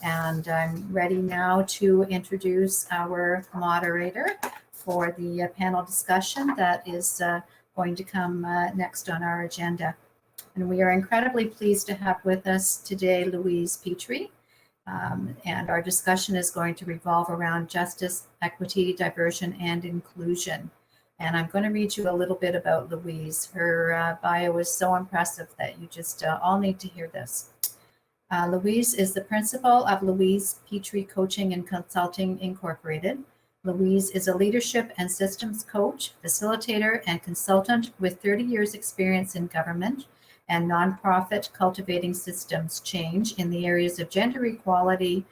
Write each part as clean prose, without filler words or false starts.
And I'm ready now to introduce our moderator for the panel discussion that is going to come next on our agenda. And we are incredibly pleased to have with us today Louise Petrie. And our discussion is going to revolve around justice, equity, diversion, and inclusion. And I'm going to read you a little bit about Louise. Her bio is so impressive that you just all need to hear this. Louise is the principal of Louise Petrie Coaching and Consulting Incorporated. Louise is a leadership and systems coach, facilitator, and consultant with 30 years experience in government and nonprofit cultivating systems change in the areas of gender equality,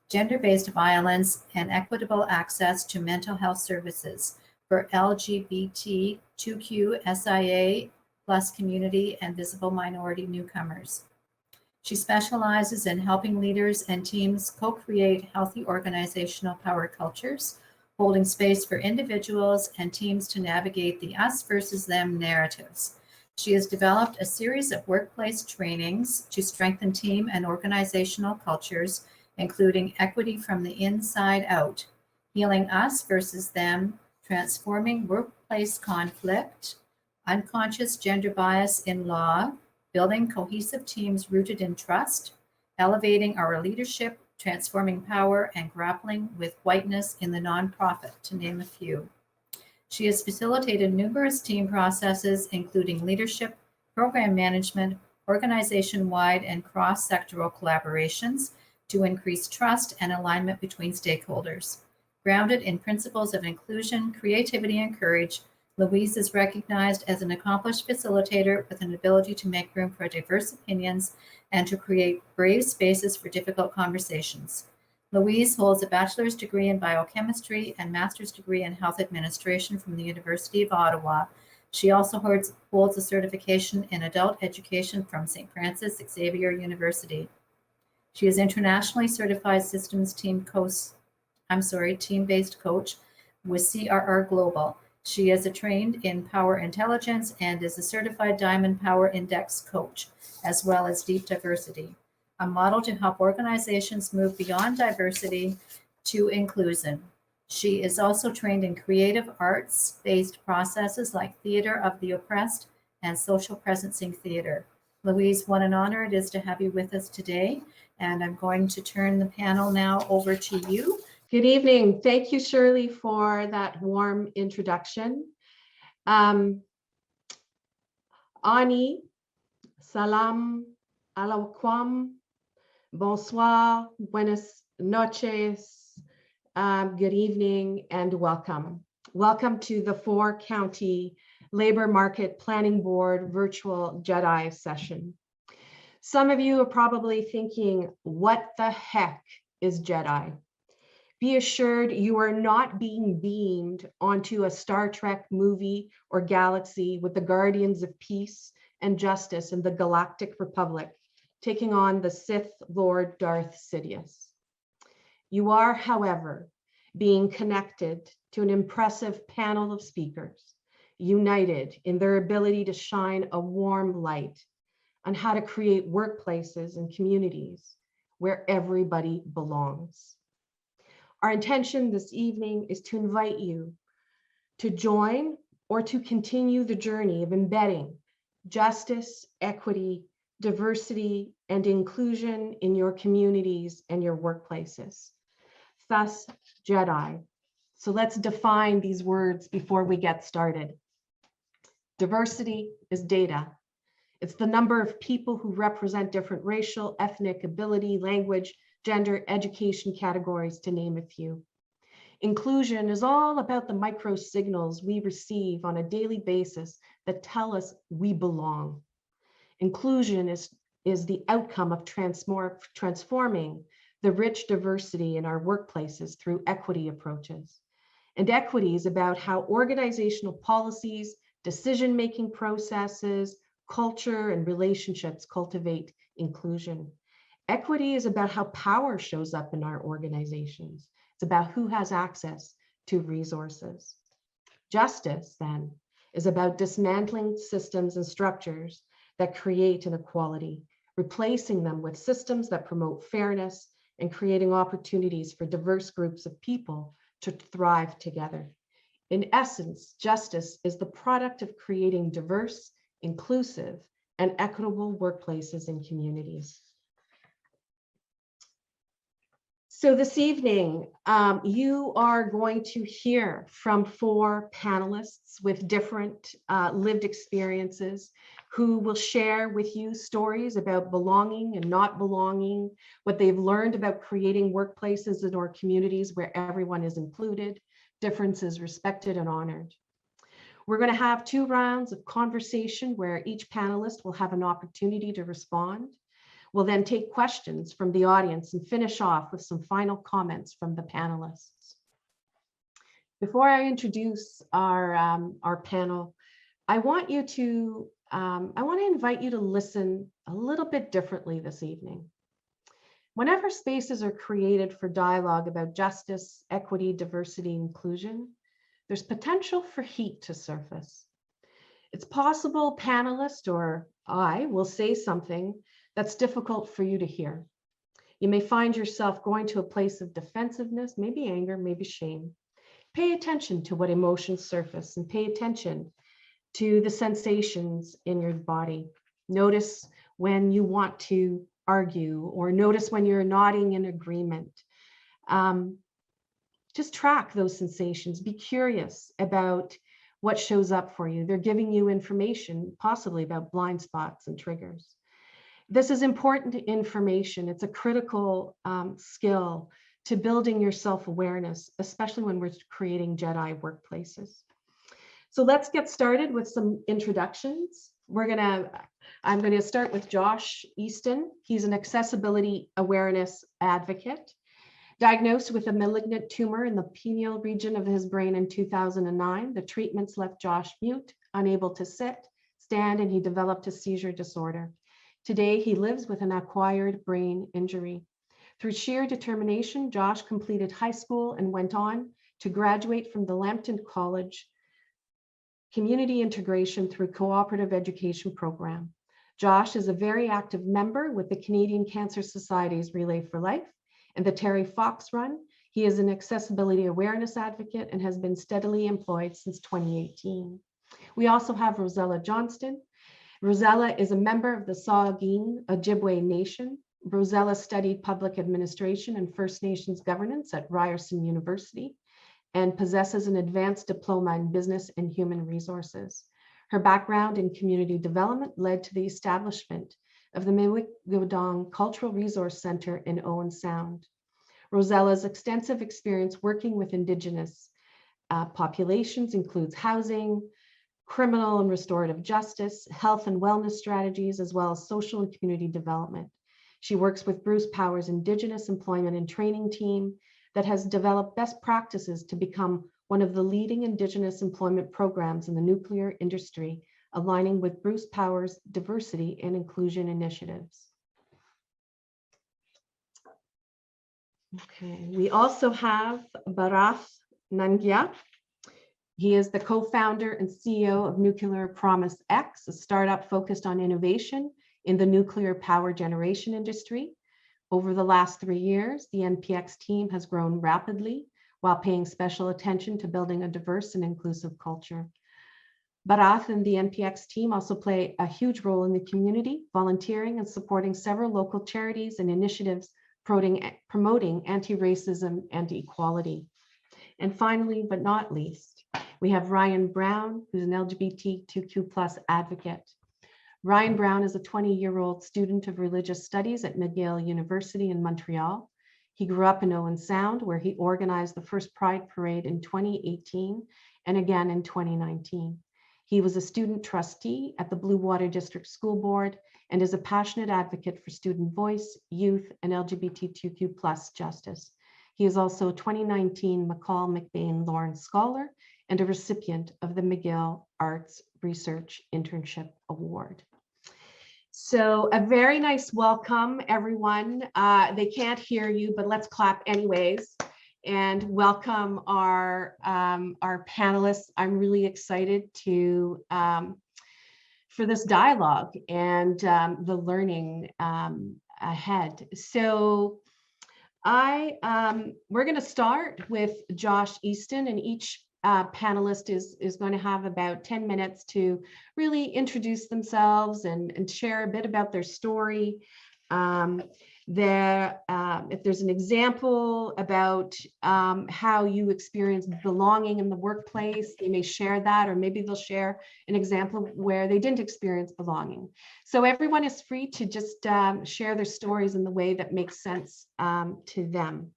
gender-based violence, and equitable access to mental health services for LGBTQ, SIA plus community and visible minority newcomers. She specializes in helping leaders and teams co-create healthy organizational power cultures, holding space for individuals and teams to navigate the us versus them narratives. She has developed a series of workplace trainings to strengthen team and organizational cultures, including equity from the inside out, healing us versus them, transforming workplace conflict, unconscious gender bias in law, building cohesive teams rooted in trust, elevating our leadership, transforming power, and grappling with whiteness in the nonprofit, to name a few. She has facilitated numerous team processes, including leadership, program management, organization-wide and cross-sectoral collaborations to increase trust and alignment between stakeholders. Grounded in principles of inclusion, creativity, and courage, Louise is recognized as an accomplished facilitator with an ability to make room for diverse opinions and to create brave spaces for difficult conversations. Louise holds a bachelor's degree in biochemistry and master's degree in health administration from the University of Ottawa. She also holds a certification in adult education from St. Francis Xavier University. She is internationally certified systems team-based coach with CRR Global. She is trained in power intelligence and is a certified Diamond Power Index coach, as well as deep diversity, a model to help organizations move beyond diversity to inclusion. She is also trained in creative arts-based processes like theater of the oppressed and social presencing theater. Louise, what an honor it is to have you with us today. And I'm going to turn the panel now over to you. Good evening. Thank you, Shirley, for that warm introduction. Ani, salam alaikum, bonsoir, buenas noches, good evening, and welcome. Welcome to the 4-County Labor Market Planning Board virtual JEDI session. Some of you are probably thinking, what the heck is JEDI? Be assured you are not being beamed onto a Star Trek movie or galaxy with the Guardians of Peace and Justice in the Galactic Republic, taking on the Sith Lord Darth Sidious. You are, however, being connected to an impressive panel of speakers, united in their ability to shine a warm light on how to create workplaces and communities where everybody belongs. Our intention this evening is to invite you to join or to continue the journey of embedding justice, equity, diversity, and inclusion in your communities and your workplaces. Thus, JEDI. So let's define these words before we get started. Diversity is data. It's the number of people who represent different racial, ethnic, ability, language, gender, education categories, to name a few. Inclusion is all about the micro signals we receive on a daily basis that tell us we belong. Inclusion is the outcome of transforming the rich diversity in our workplaces through equity approaches. And equity is about how organizational policies, decision-making processes, culture, and relationships cultivate inclusion. Equity is about how power shows up in our organizations. It's about who has access to resources. Justice, then, is about dismantling systems and structures that create inequality, replacing them with systems that promote fairness and creating opportunities for diverse groups of people to thrive together. In essence, justice is the product of creating diverse, inclusive, and equitable workplaces and communities. So this evening, you are going to hear from 4 panelists with different lived experiences who will share with you stories about belonging and not belonging, what they've learned about creating workplaces in our communities where everyone is included, differences respected and honored. We're going to have 2 rounds of conversation where each panelist will have an opportunity to respond. We'll then take questions from the audience and finish off with some final comments from the panelists. Before I introduce our panel, I want to invite you to listen a little bit differently this evening. Whenever spaces are created for dialogue about justice, equity, diversity, inclusion, there's potential for heat to surface. It's possible panelists or I will say something that's difficult for you to hear. You may find yourself going to a place of defensiveness, maybe anger, maybe shame. Pay attention to what emotions surface and pay attention to the sensations in your body. Notice when you want to argue or notice when you're nodding in agreement. Just track those sensations. Be curious about what shows up for you. They're giving you information possibly about blind spots and triggers. This is important information. It's a critical skill to building your self-awareness, especially when we're creating JEDI workplaces. So let's get started with some introductions. I'm going to start with Josh Easton. He's an accessibility awareness advocate. Diagnosed with a malignant tumor in the pineal region of his brain in 2009, the treatments left Josh mute, unable to sit, stand, and he developed a seizure disorder. Today, he lives with an acquired brain injury. Through sheer determination, Josh completed high school and went on to graduate from the Lambton College Community Integration through Cooperative Education Program. Josh is a very active member with the Canadian Cancer Society's Relay for Life and the Terry Fox Run. He is an accessibility awareness advocate and has been steadily employed since 2018. We also have Rosella Johnston. Rosella is a member of the Saugeen Ojibwe Nation. Rosella studied public administration and First Nations governance at Ryerson University and possesses an advanced diploma in business and human resources. Her background in community development led to the establishment of the Miwik-Gudong Cultural Resource Center in Owen Sound. Rosella's extensive experience working with Indigenous populations includes housing, criminal and restorative justice, health and wellness strategies, as well as social and community development. She works with Bruce Power's Indigenous Employment and Training team that has developed best practices to become one of the leading Indigenous employment programs in the nuclear industry, aligning with Bruce Power's diversity and inclusion initiatives. Okay, we also have Bharath Nangia. He is the co-founder and CEO of Nuclear Promise X, a startup focused on innovation in the nuclear power generation industry. Over the last 3 years, the NPX team has grown rapidly while paying special attention to building a diverse and inclusive culture. Bharath and the NPX team also play a huge role in the community, volunteering and supporting several local charities and initiatives promoting anti-racism and equality. And finally, but not least, we have Ryan Brown, who's an LGBTQ+ advocate. Ryan Brown is a 20-year-old student of religious studies at McGill University in Montreal. He grew up in Owen Sound, where he organized the first Pride Parade in 2018 and again in 2019. He was a student trustee at the Blue Water District School Board and is a passionate advocate for student voice, youth, and LGBTQ+ justice. He is also a 2019 McCall McBain Lawrence Scholar and a recipient of the McGill Arts Research Internship Award. So a very nice welcome, everyone. They can't hear you, but let's clap anyways. And welcome our panelists. I'm really excited for this dialogue and the learning ahead. So We're going to start with Josh Easton, and each panelist is going to have about 10 minutes to really introduce themselves and share a bit about their story. If there's an example about how you experience belonging in the workplace, they may share that, or maybe they'll share an example where they didn't experience belonging. So everyone is free to just share their stories in the way that makes sense to them.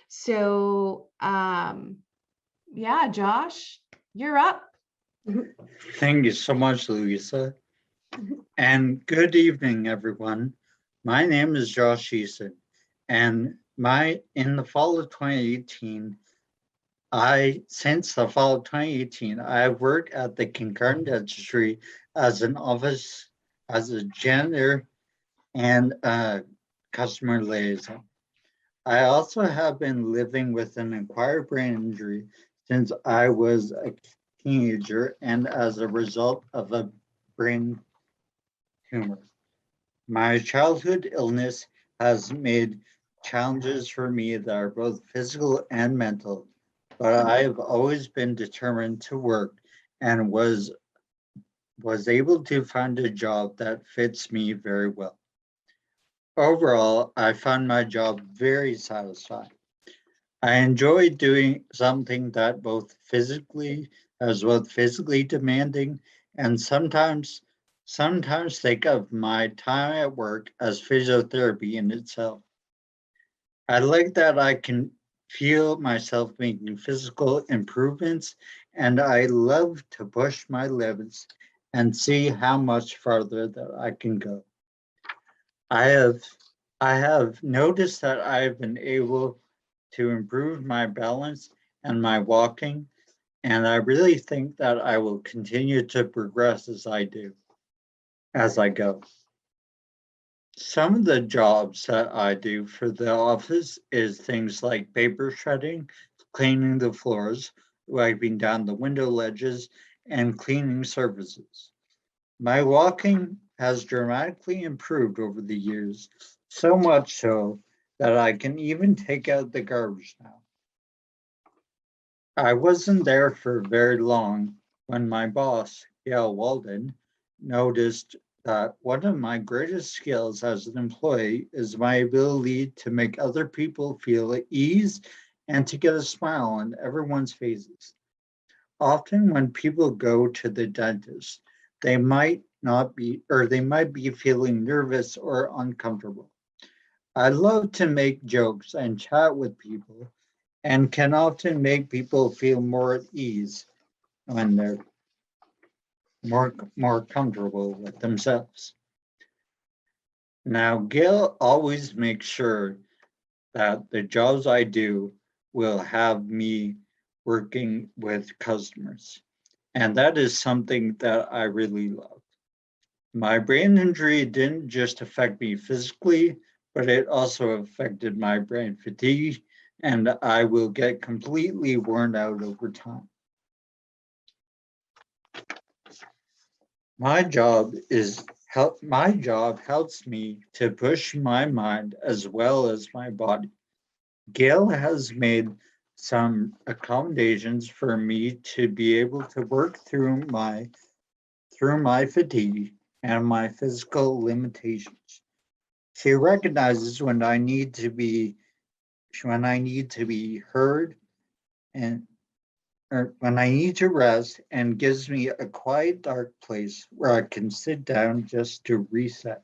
So yeah, Josh, you're up. Thank you so much, Louisa. And good evening, everyone. My name is Josh Easton, and in the fall of 2018, since the fall of 2018, I work at the Kincardine Dentistry as a janitor and a customer liaison. I also have been living with an acquired brain injury since I was a teenager and as a result of a brain tumor. My childhood illness has made challenges for me that are both physical and mental, but I have always been determined to work and was able to find a job that fits me very well. Overall, I found my job very satisfying. I enjoy doing something that both physically demanding and sometimes think of my time at work as physiotherapy in itself. I like that I can feel myself making physical improvements, and I love to push my limits and see how much farther that I can go. I have noticed that I've been able to improve my balance and my walking, and I really think that I will continue to progress as I go. Some of the jobs that I do for the office is things like paper shredding, cleaning the floors, wiping down the window ledges, and cleaning surfaces. My walking has dramatically improved over the years, so much so that I can even take out the garbage now. I wasn't there for very long when my boss, Gail Walden, noticed that one of my greatest skills as an employee is my ability to make other people feel at ease and to get a smile on everyone's faces. Often when people go to the dentist, they might be feeling nervous or uncomfortable. I love to make jokes and chat with people and can often make people feel more at ease when they're more comfortable with themselves. Now, Gail always makes sure that the jobs I do will have me working with customers. And that is something that I really love. My brain injury didn't just affect me physically, but it also affected my brain fatigue, and I will get completely worn out over time. My job helps me to push my mind as well as my body. Gail has made some accommodations for me to be able to work through my fatigue and my physical limitations. She recognizes when I need to be heard and or when I need to rest and gives me a quiet, dark place where I can sit down just to reset.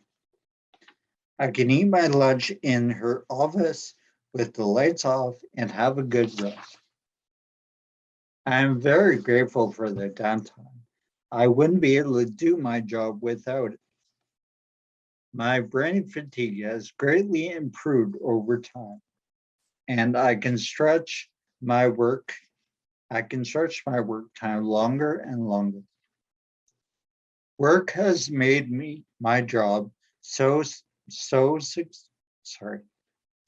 I can eat my lunch in her office with the lights off and have a good rest. I am very grateful for the downtime. I wouldn't be able to do my job without it. My brain fatigue has greatly improved over time, and I can stretch my work time longer and longer. Work has made my job so sorry.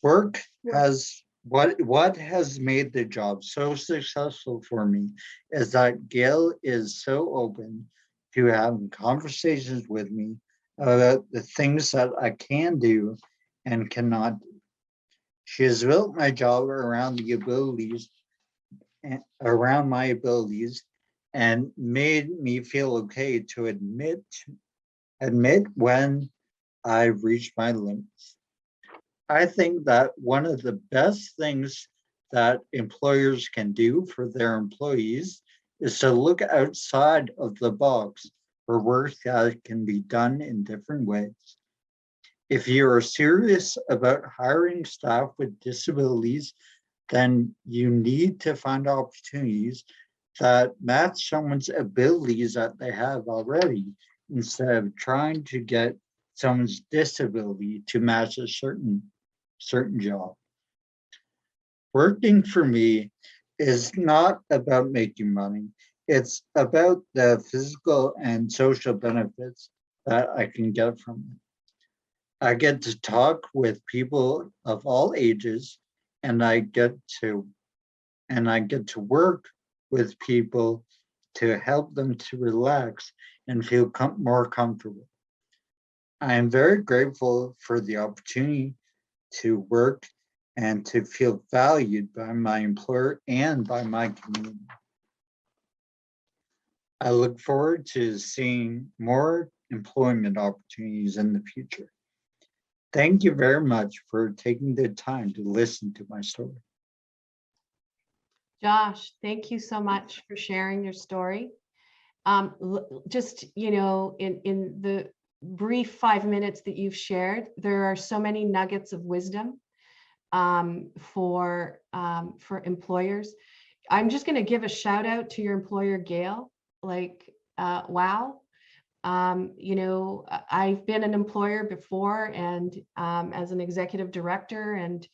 Work has what has made the job so successful for me is that Gail is so open to having conversations with me about the things that I can do and cannot do. She has built my job around my abilities and made me feel okay to admit when I've reached my limits. I think that one of the best things that employers can do for their employees is to look outside of the box for work that can be done in different ways. If you are serious about hiring staff with disabilities, then you need to find opportunities that match someone's abilities that they have already, instead of trying to get someone's disability to match a certain job. Working for me is not about making money. It's about the physical and social benefits that I can get from it. I get to talk with people of all ages, and I get to work with people to help them to relax and feel more comfortable. I am very grateful for the opportunity to work and to feel valued by my employer and by my community. I look forward to seeing more employment opportunities in the future. Thank you very much for taking the time to listen to my story. Josh, thank you so much for sharing your story. Just, you know, in the brief 5 minutes that you've shared, there are so many nuggets of wisdom for employers. I'm just going to give a shout out to your employer, Gail. Like, wow. You know, I've been an employer before, and as an executive director, and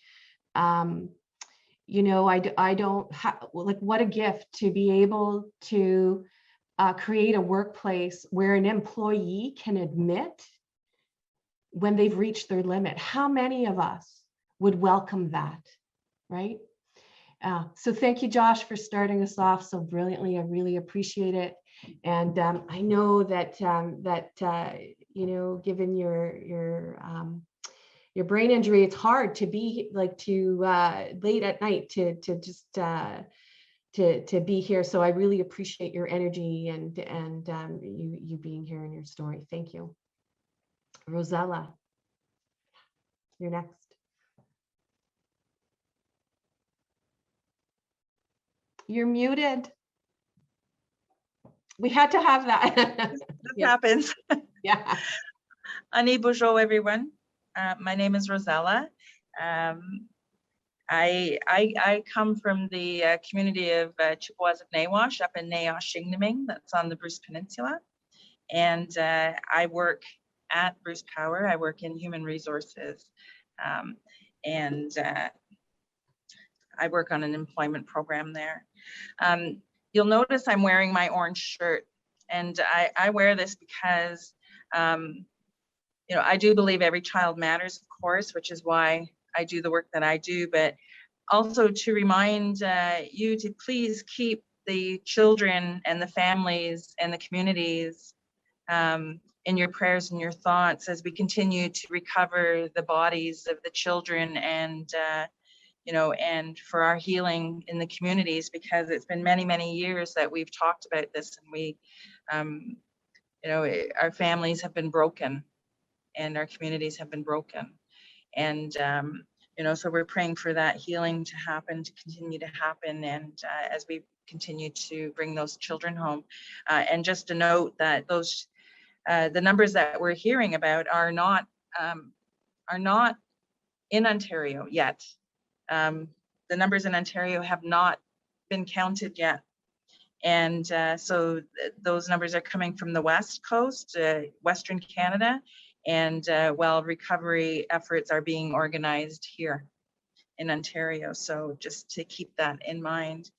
you know, I don't have, like, what a gift to be able to create a workplace where an employee can admit when they've reached their limit. How many of us would welcome that, right? So thank you, Josh, for starting us off so brilliantly. I really appreciate it. And I know that you know, given your brain injury, it's hard to be like late at night to just to be here. So I really appreciate your energy and you being here in your story. Thank you. Rosella, you're next. You're muted. We had to have that. This Yeah. happens. Yeah. Ani bonjour, everyone. My name is Rosella. I come from the community of Chippewas of Nawash up in Nayash-Shingneming, that's on the Bruce Peninsula. And I work at Bruce Power. I work in human resources. And I work on an employment program there. You'll notice I'm wearing my orange shirt, and I wear this because, you know, I do believe every child matters, of course, which is why I do the work that I do, but also to remind you to please keep the children and the families and the communities in your prayers and your thoughts as we continue to recover the bodies of the children, and you know, and for our healing in the communities, because it's been many, many years that we've talked about this, and we, you know, our families have been broken and our communities have been broken. And, you know, so we're praying for that healing to happen, to continue to happen. And as we continue to bring those children home. And just to note that those, the numbers that we're hearing about are not in Ontario yet. The numbers in Ontario have not been counted yet. And so those numbers are coming from the West Coast, Western Canada, and while recovery efforts are being organized here in Ontario. So just to keep that in mind.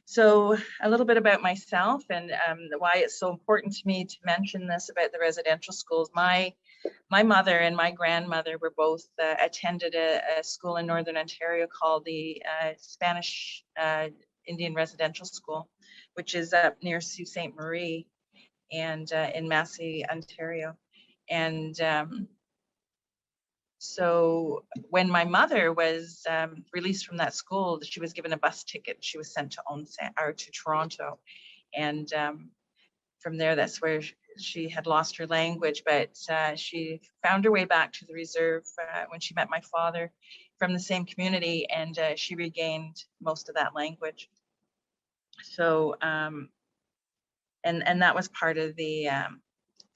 So a little bit about myself and why it's so important to me to mention this about the residential schools. My mother and my grandmother were both attended a school in Northern Ontario called the Spanish Indian Residential School, which is up near Sault Ste. Marie and in Massey, Ontario. And So when my mother was released from that school, she was given a bus ticket. She was sent to to Toronto, and from there, that's where she had lost her language. But she found her way back to the reserve when she met my father from the same community, and she regained most of that language. So and that was part of the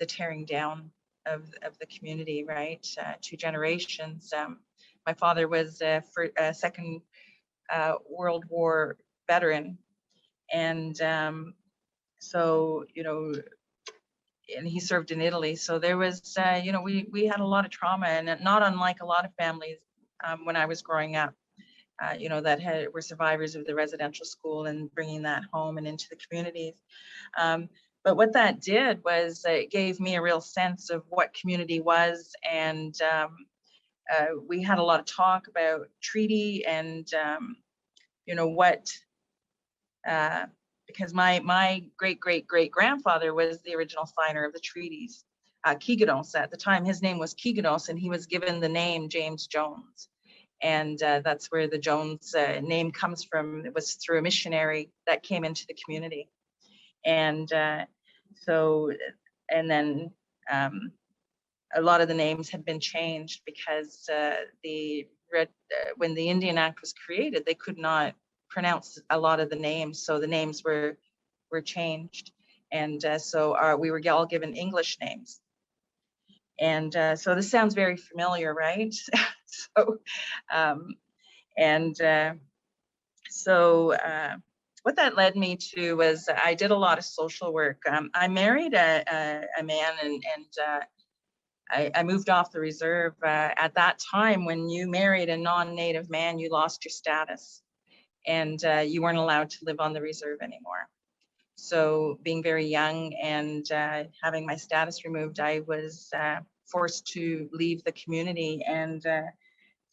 tearing down of the community, right? 2 generations. My father was a Second World War veteran, and so and he served in Italy. So there was, we had a lot of trauma, and not unlike a lot of families when I was growing up. That were survivors of the residential school and bringing that home and into the communities. But what that did was it gave me a real sense of what community was, and we had a lot of talk about treaty and what, because my great grandfather was the original signer of the treaties. Kiganos, at the time, his name was Kiganos, and he was given the name James Jones. And that's where the Jones name comes from. It was through a missionary that came into the community. And and then a lot of the names had been changed because when the Indian Act was created, they could not pronounce a lot of the names. So the names were changed. And so we were all given English names. And so this sounds very familiar, right? So, what that led me to was I did a lot of social work. I married a man, and I moved off the reserve. At that time, when you married a non-native man, you lost your status, and you weren't allowed to live on the reserve anymore. So being very young and having my status removed, I was forced to leave the community. And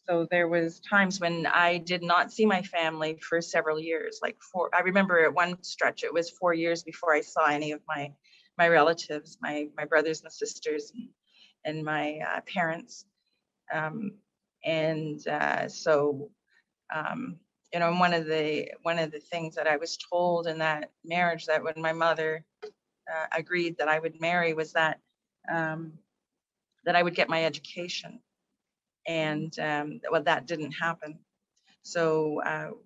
so there was times when I did not see my family for several years. I remember at one stretch, it was 4 years before I saw any of my relatives, my brothers and sisters, and my parents. And one of the things that I was told in that marriage, that when my mother agreed that I would marry, was that that I would get my education, and that didn't happen. So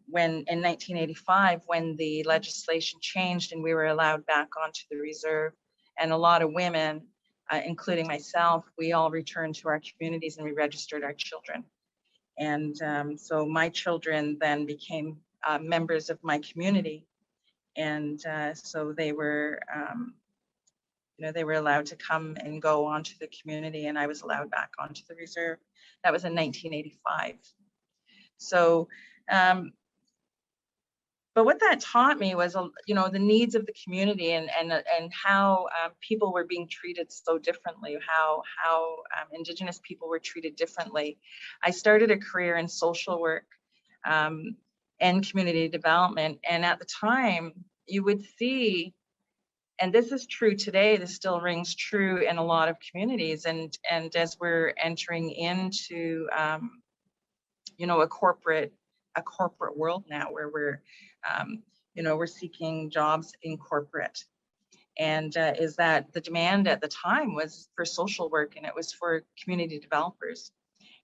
when in 1985, when the legislation changed and we were allowed back onto the reserve, and a lot of women, including myself, we all returned to our communities and we registered our children. And so my children then became members of my community, and so they were, they were allowed to come and go onto the community, and I was allowed back onto the reserve. That was in 1985. So, but what that taught me was, the needs of the community, and how people were being treated so differently, how Indigenous people were treated differently. I started a career in social work and community development, and at the time, you would see, and this is true today, this still rings true in a lot of communities, and as we're entering into a corporate world now, where we're we're seeking jobs in corporate, and is that the demand at the time was for social work, and it was for community developers.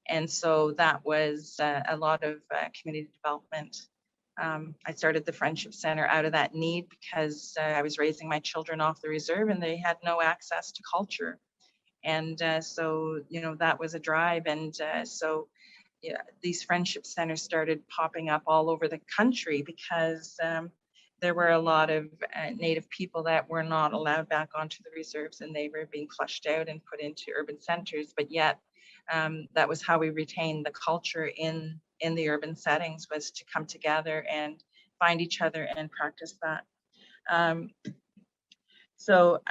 And so that was a lot of community development. I started the Friendship Center out of that need, because I was raising my children off the reserve and they had no access to culture. And so, that was a drive. And so these friendship centers started popping up all over the country, because there were a lot of Native people that were not allowed back onto the reserves, and they were being flushed out and put into urban centers. But yet, that was how we retained the culture in the urban settings, was to come together and find each other and practice that. So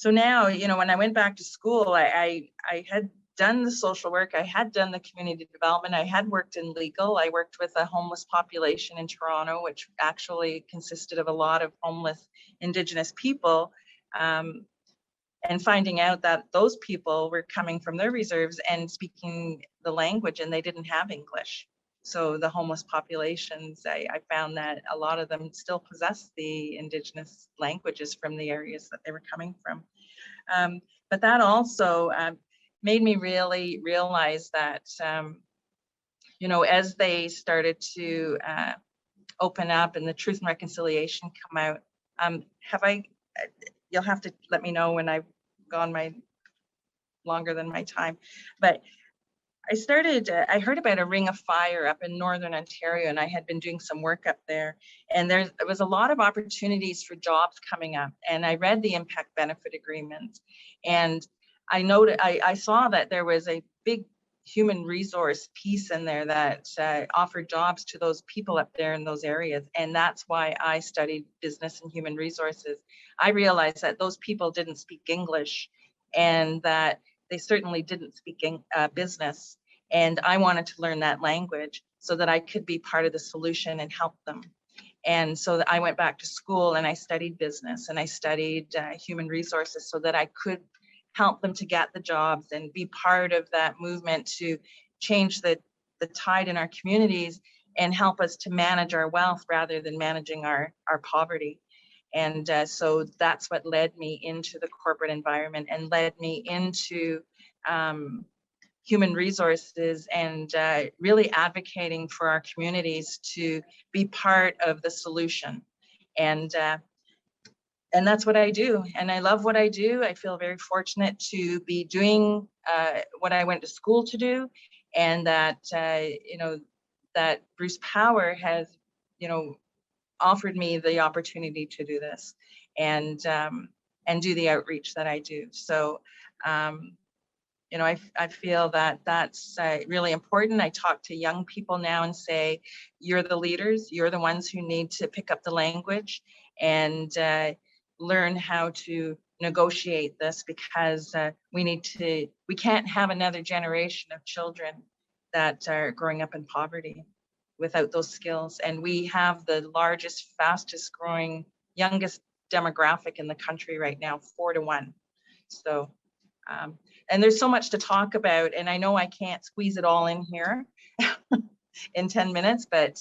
now, when I went back to school, I had done the social work, I had done the community development, I had worked in legal. I worked with a homeless population in Toronto, which actually consisted of a lot of homeless Indigenous people. and finding out that those people were coming from their reserves and speaking the language, and they didn't have English. So the homeless populations, I found that a lot of them still possess the Indigenous languages from the areas that they were coming from. But that also made me really realize that, you know, as they started to open up and the Truth and Reconciliation come out, you'll have to let me know when I've gone longer than my time, but I heard about a ring of fire up in Northern Ontario, and I had been doing some work up there, and there was a lot of opportunities for jobs coming up, and I read the impact benefit agreement, and I saw that there was a big human resource piece in there that offered jobs to those people up there in those areas, and that's why I studied business and human resources. I realized that those people didn't speak English, and that they certainly didn't speak business. And I wanted to learn that language so that I could be part of the solution and help them. And so I went back to school and I studied business and I studied human resources so that I could help them to get the jobs and be part of that movement to change the tide in our communities and help us to manage our wealth rather than managing our poverty. And so that's what led me into the corporate environment and led me into human resources and really advocating for our communities to be part of the solution. And that's what I do. And I love what I do. I feel very fortunate to be doing what I went to school to do, and that, you know, that Bruce Power has, you know, offered me the opportunity to do this and do the outreach that I do. So, you know, I feel that that's really important. I talk to young people now and say, you're the leaders, you're the ones who need to pick up the language and learn how to negotiate this, because we can't have another generation of children that are growing up in poverty without those skills. And we have the largest, fastest growing, youngest demographic in the country right now, 4 to 1. So, and there's so much to talk about, and I know I can't squeeze it all in here in 10 minutes, but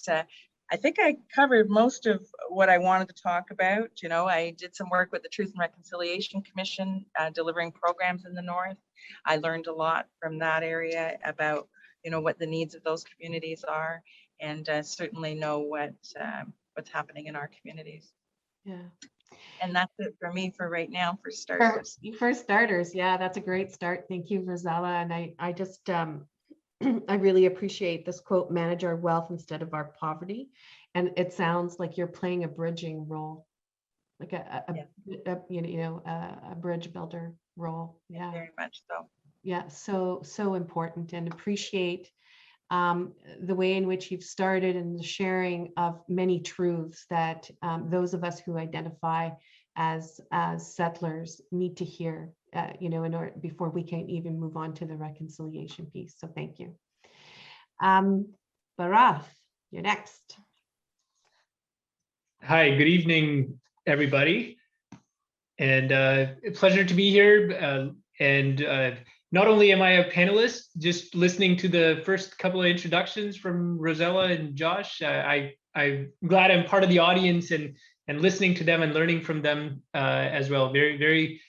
I think I covered most of what I wanted to talk about. You know, I did some work with the Truth and Reconciliation Commission, delivering programs in the North. I learned a lot from that area about, you know, what the needs of those communities are, and certainly know what's happening in our communities. Yeah. And that's it for me for right now, for starters. For starters, yeah, that's a great start. Thank you, Rosella. And I just, I really appreciate this quote, manage our wealth instead of our poverty. And it sounds like you're playing a bridging role, like a bridge builder role. Yeah. Very much so. Yeah, so important, and appreciate the way in which you've started and the sharing of many truths that those of us who identify as settlers need to hear, you know, in order before we can even move on to the reconciliation piece. So thank you. Bharath, you're next. Hi, good evening, everybody. And a pleasure to be here. Not only am I a panelist, just listening to the first couple of introductions from Rosella and Josh, I'm glad I'm part of the audience and listening to them and learning from them as well. Very, very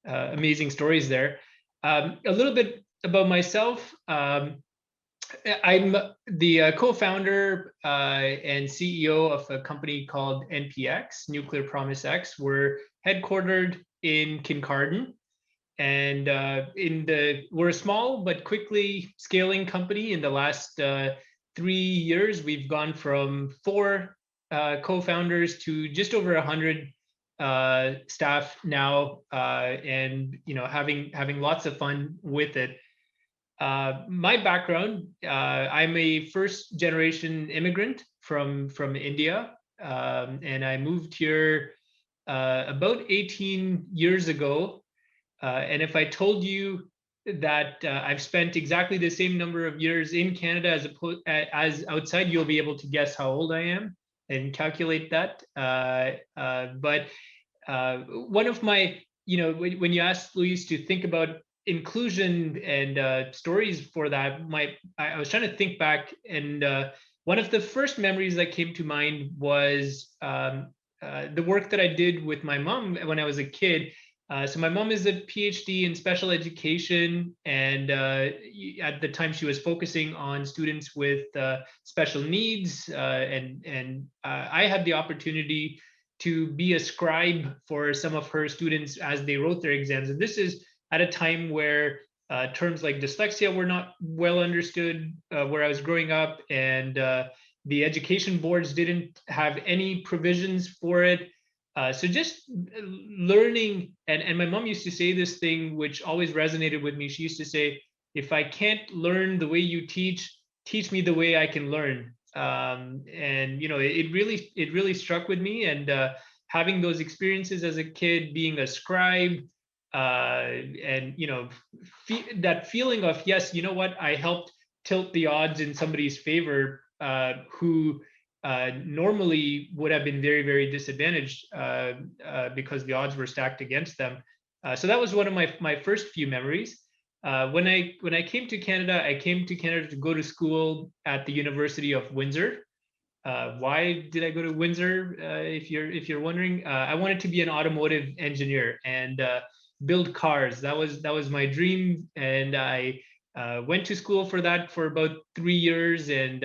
amazing stories there. A little bit about myself. I'm the co-founder and CEO of a company called NPX, Nuclear Promise X. We're headquartered in Kincardine. And we're a small but quickly scaling company. In the last 3 years, we've gone from 4 co-founders to just over 100 staff now, and you know, having lots of fun with it. My background: I'm a first-generation immigrant from India, and I moved here about 18 years ago. And if I told you that I've spent exactly the same number of years in Canada as outside, you'll be able to guess how old I am and calculate that. But one of my when you asked Louise to think about inclusion and stories for that, I was trying to think back, and one of the first memories that came to mind was the work that I did with my mom when I was a kid. So my mom is a PhD in special education, and at the time she was focusing on students with special needs, and I had the opportunity to be a scribe for some of her students as they wrote their exams. And this is at a time where terms like dyslexia were not well understood where I was growing up, and the education boards didn't have any provisions for it. So just learning, and my mom used to say this thing which always resonated with me. She used to say, if I can't learn the way you teach me the way I can learn. And it really struck with me, and having those experiences as a kid, being a scribe, and that feeling of, yes, you know what, I helped tilt the odds in somebody's favor who normally would have been very, very disadvantaged because the odds were stacked against them. So that was one of my first few memories. When I came to Canada, I came to Canada to go to school at the University of Windsor. Why did I go to Windsor? If you're wondering, I wanted to be an automotive engineer and build cars. That was my dream, and I went to school for that for about 3 years, and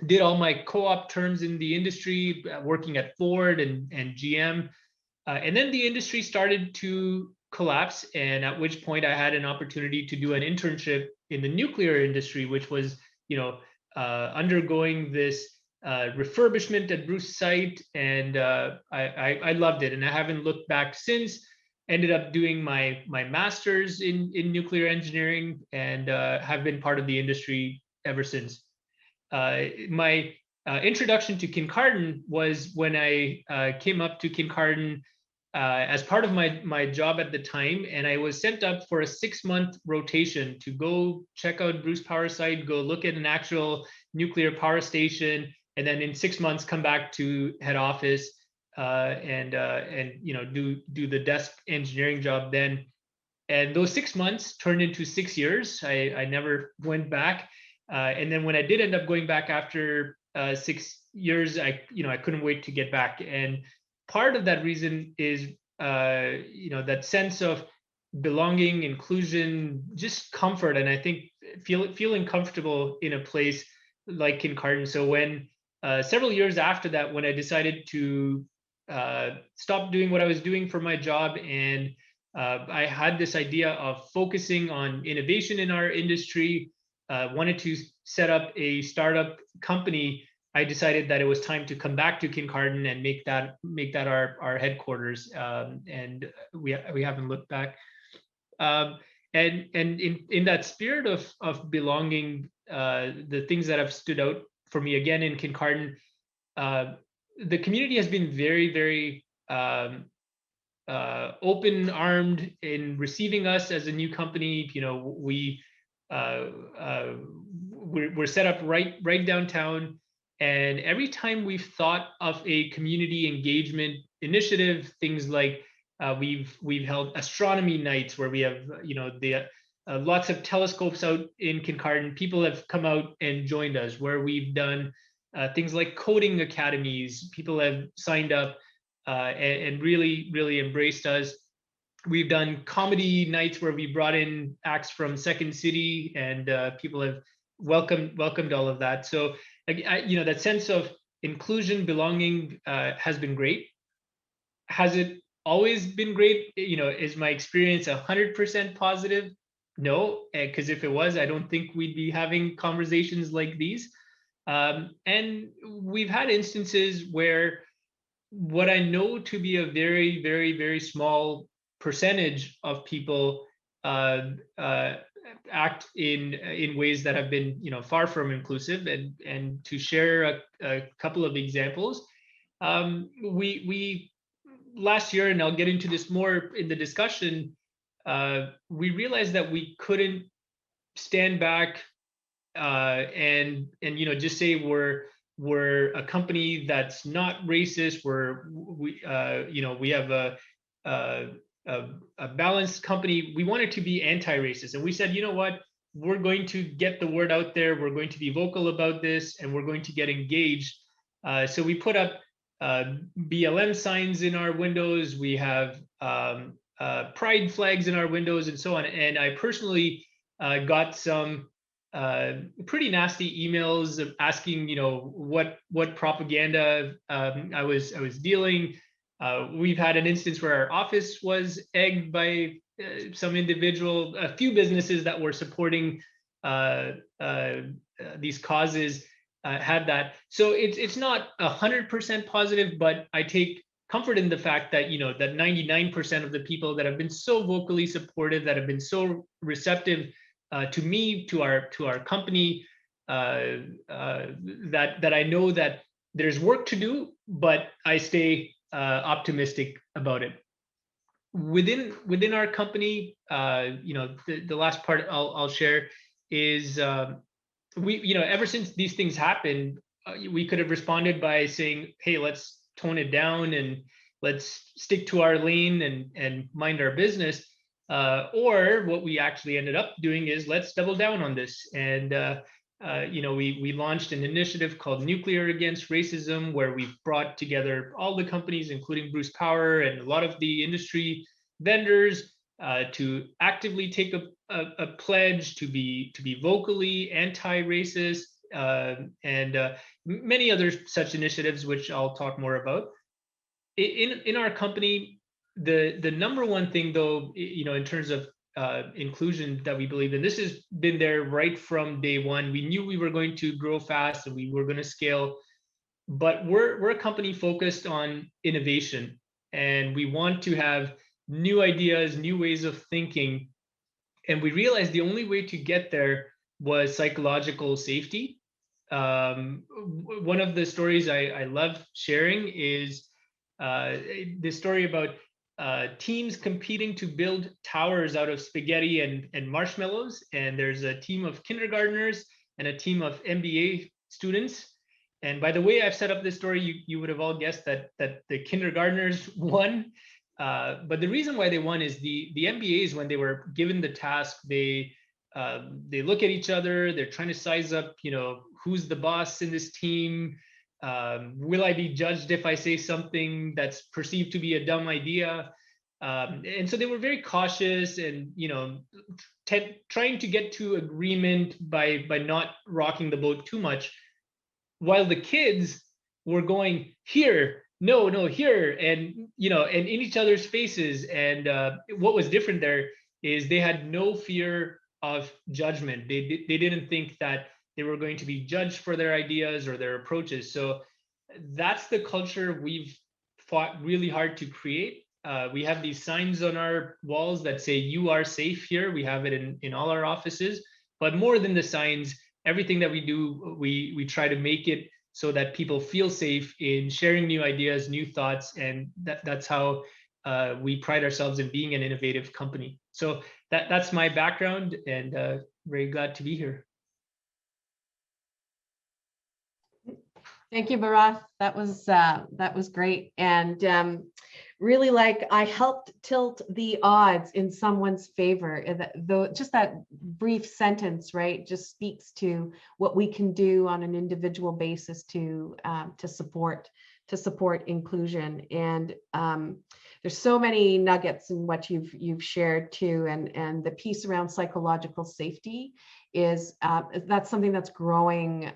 did all my co-op terms in the industry, working at Ford and GM. And then the industry started to collapse, and at which point I had an opportunity to do an internship in the nuclear industry, which was, undergoing this refurbishment at Bruce site, and I loved it, and I haven't looked back since. Ended up doing my master's in nuclear engineering, and have been part of the industry ever since. My introduction to Kincardine was when I came up to Kincardine as part of my job at the time, and I was sent up for a 6-month rotation to go check out Bruce Power site, go look at an actual nuclear power station, and then in 6 months come back to head office and do the desk engineering job then. And those 6 months turned into 6 years. I never went back. And then when I did end up going back after 6 years, I couldn't wait to get back. And part of that reason is, that sense of belonging, inclusion, just comfort. And I think feeling comfortable in a place like Kincardine. So when several years after that, when I decided to stop doing what I was doing for my job, and I had this idea of focusing on innovation in our industry, wanted to set up a startup company, I decided that it was time to come back to Kincardine and make that our headquarters, and we haven't looked back. And in that spirit of belonging, the things that have stood out for me again in Kincardine, the community has been very, very open-armed in receiving us as a new company. We're set up right downtown, and every time we've thought of a community engagement initiative, things like we've held astronomy nights where we have lots of telescopes out in Kincardine. People have come out and joined us. Where we've done things like coding academies, people have signed up and really, really embraced us. We've done comedy nights where we brought in acts from Second City, and people have welcomed all of that. So that sense of inclusion, belonging has been great. Has it always been great? Is my experience 100% positive? No, because if it was, I don't think we'd be having conversations like these. And we've had instances where what I know to be a very, very, very small percentage of people act in ways that have been far from inclusive. And to share a couple of examples, we last year, and I'll get into this more in the discussion, we realized that we couldn't stand back and just say we're a company that's not racist. We have a balanced company. We wanted to be anti-racist, and we said, you know what, we're going to get the word out there. We're going to be vocal about this, and we're going to get engaged. So we put up BLM signs in our windows. We have pride flags in our windows, and so on. And I personally got some pretty nasty emails asking, you know, what propaganda I was dealing. We've had an instance where our office was egged by some individual, a few businesses that were supporting these causes had that. So it's not 100% positive, but I take comfort in the fact that, you know, that 99% of the people that have been so vocally supportive, that have been so receptive to me, to our company, that I know that there's work to do, but I stay optimistic about it. Within our company, you know, the last part I'll share is we, you know, ever since these things happened, we could have responded by saying, hey, let's tone it down and let's stick to our lane and mind our business. Or what we actually ended up doing is let's double down on this. And you know, we launched an initiative called Nuclear Against Racism, where we've brought together all the companies, including Bruce Power and a lot of the industry vendors, to actively take a pledge to be vocally anti-racist, and many other such initiatives, which I'll talk more about. In our company, the number one thing, though, you know, in terms of inclusion that we believe in, this has been there right from day one. We knew we were going to grow fast and we were going to scale, but we're a company focused on innovation, and we want to have new ideas, new ways of thinking. And we realized the only way to get there was psychological safety. One of the stories I love sharing is the story about teams competing to build towers out of spaghetti and marshmallows. And there's a team of kindergartners and a team of MBA students. And by the way I've set up this story, you would have all guessed that the kindergartners won. But the reason why they won is the MBAs, when they were given the task, they look at each other, they're trying to size up, you know, who's the boss in this team? Will I be judged if I say something that's perceived to be a dumb idea? And so they were very cautious and, you know, trying to get to agreement by not rocking the boat too much, while the kids were going here, no, here, and, you know, and in each other's faces. And what was different there is they had no fear of judgment. They didn't think that they were going to be judged for their ideas or their approaches. So that's the culture we've fought really hard to create. We have these signs on our walls that say, you are safe here. We have it in all our offices. But more than the signs, everything that we do, we try to make it so that people feel safe in sharing new ideas, new thoughts, and that's how we pride ourselves in being an innovative company. So that's my background, and very glad to be here. Thank you, Bharath. That was great, and really, like, I helped tilt the odds in someone's favor. Though just that brief sentence, right, just speaks to what we can do on an individual basis to support inclusion. And there's so many nuggets in what you've shared too, and the piece around psychological safety is that's something that's growing.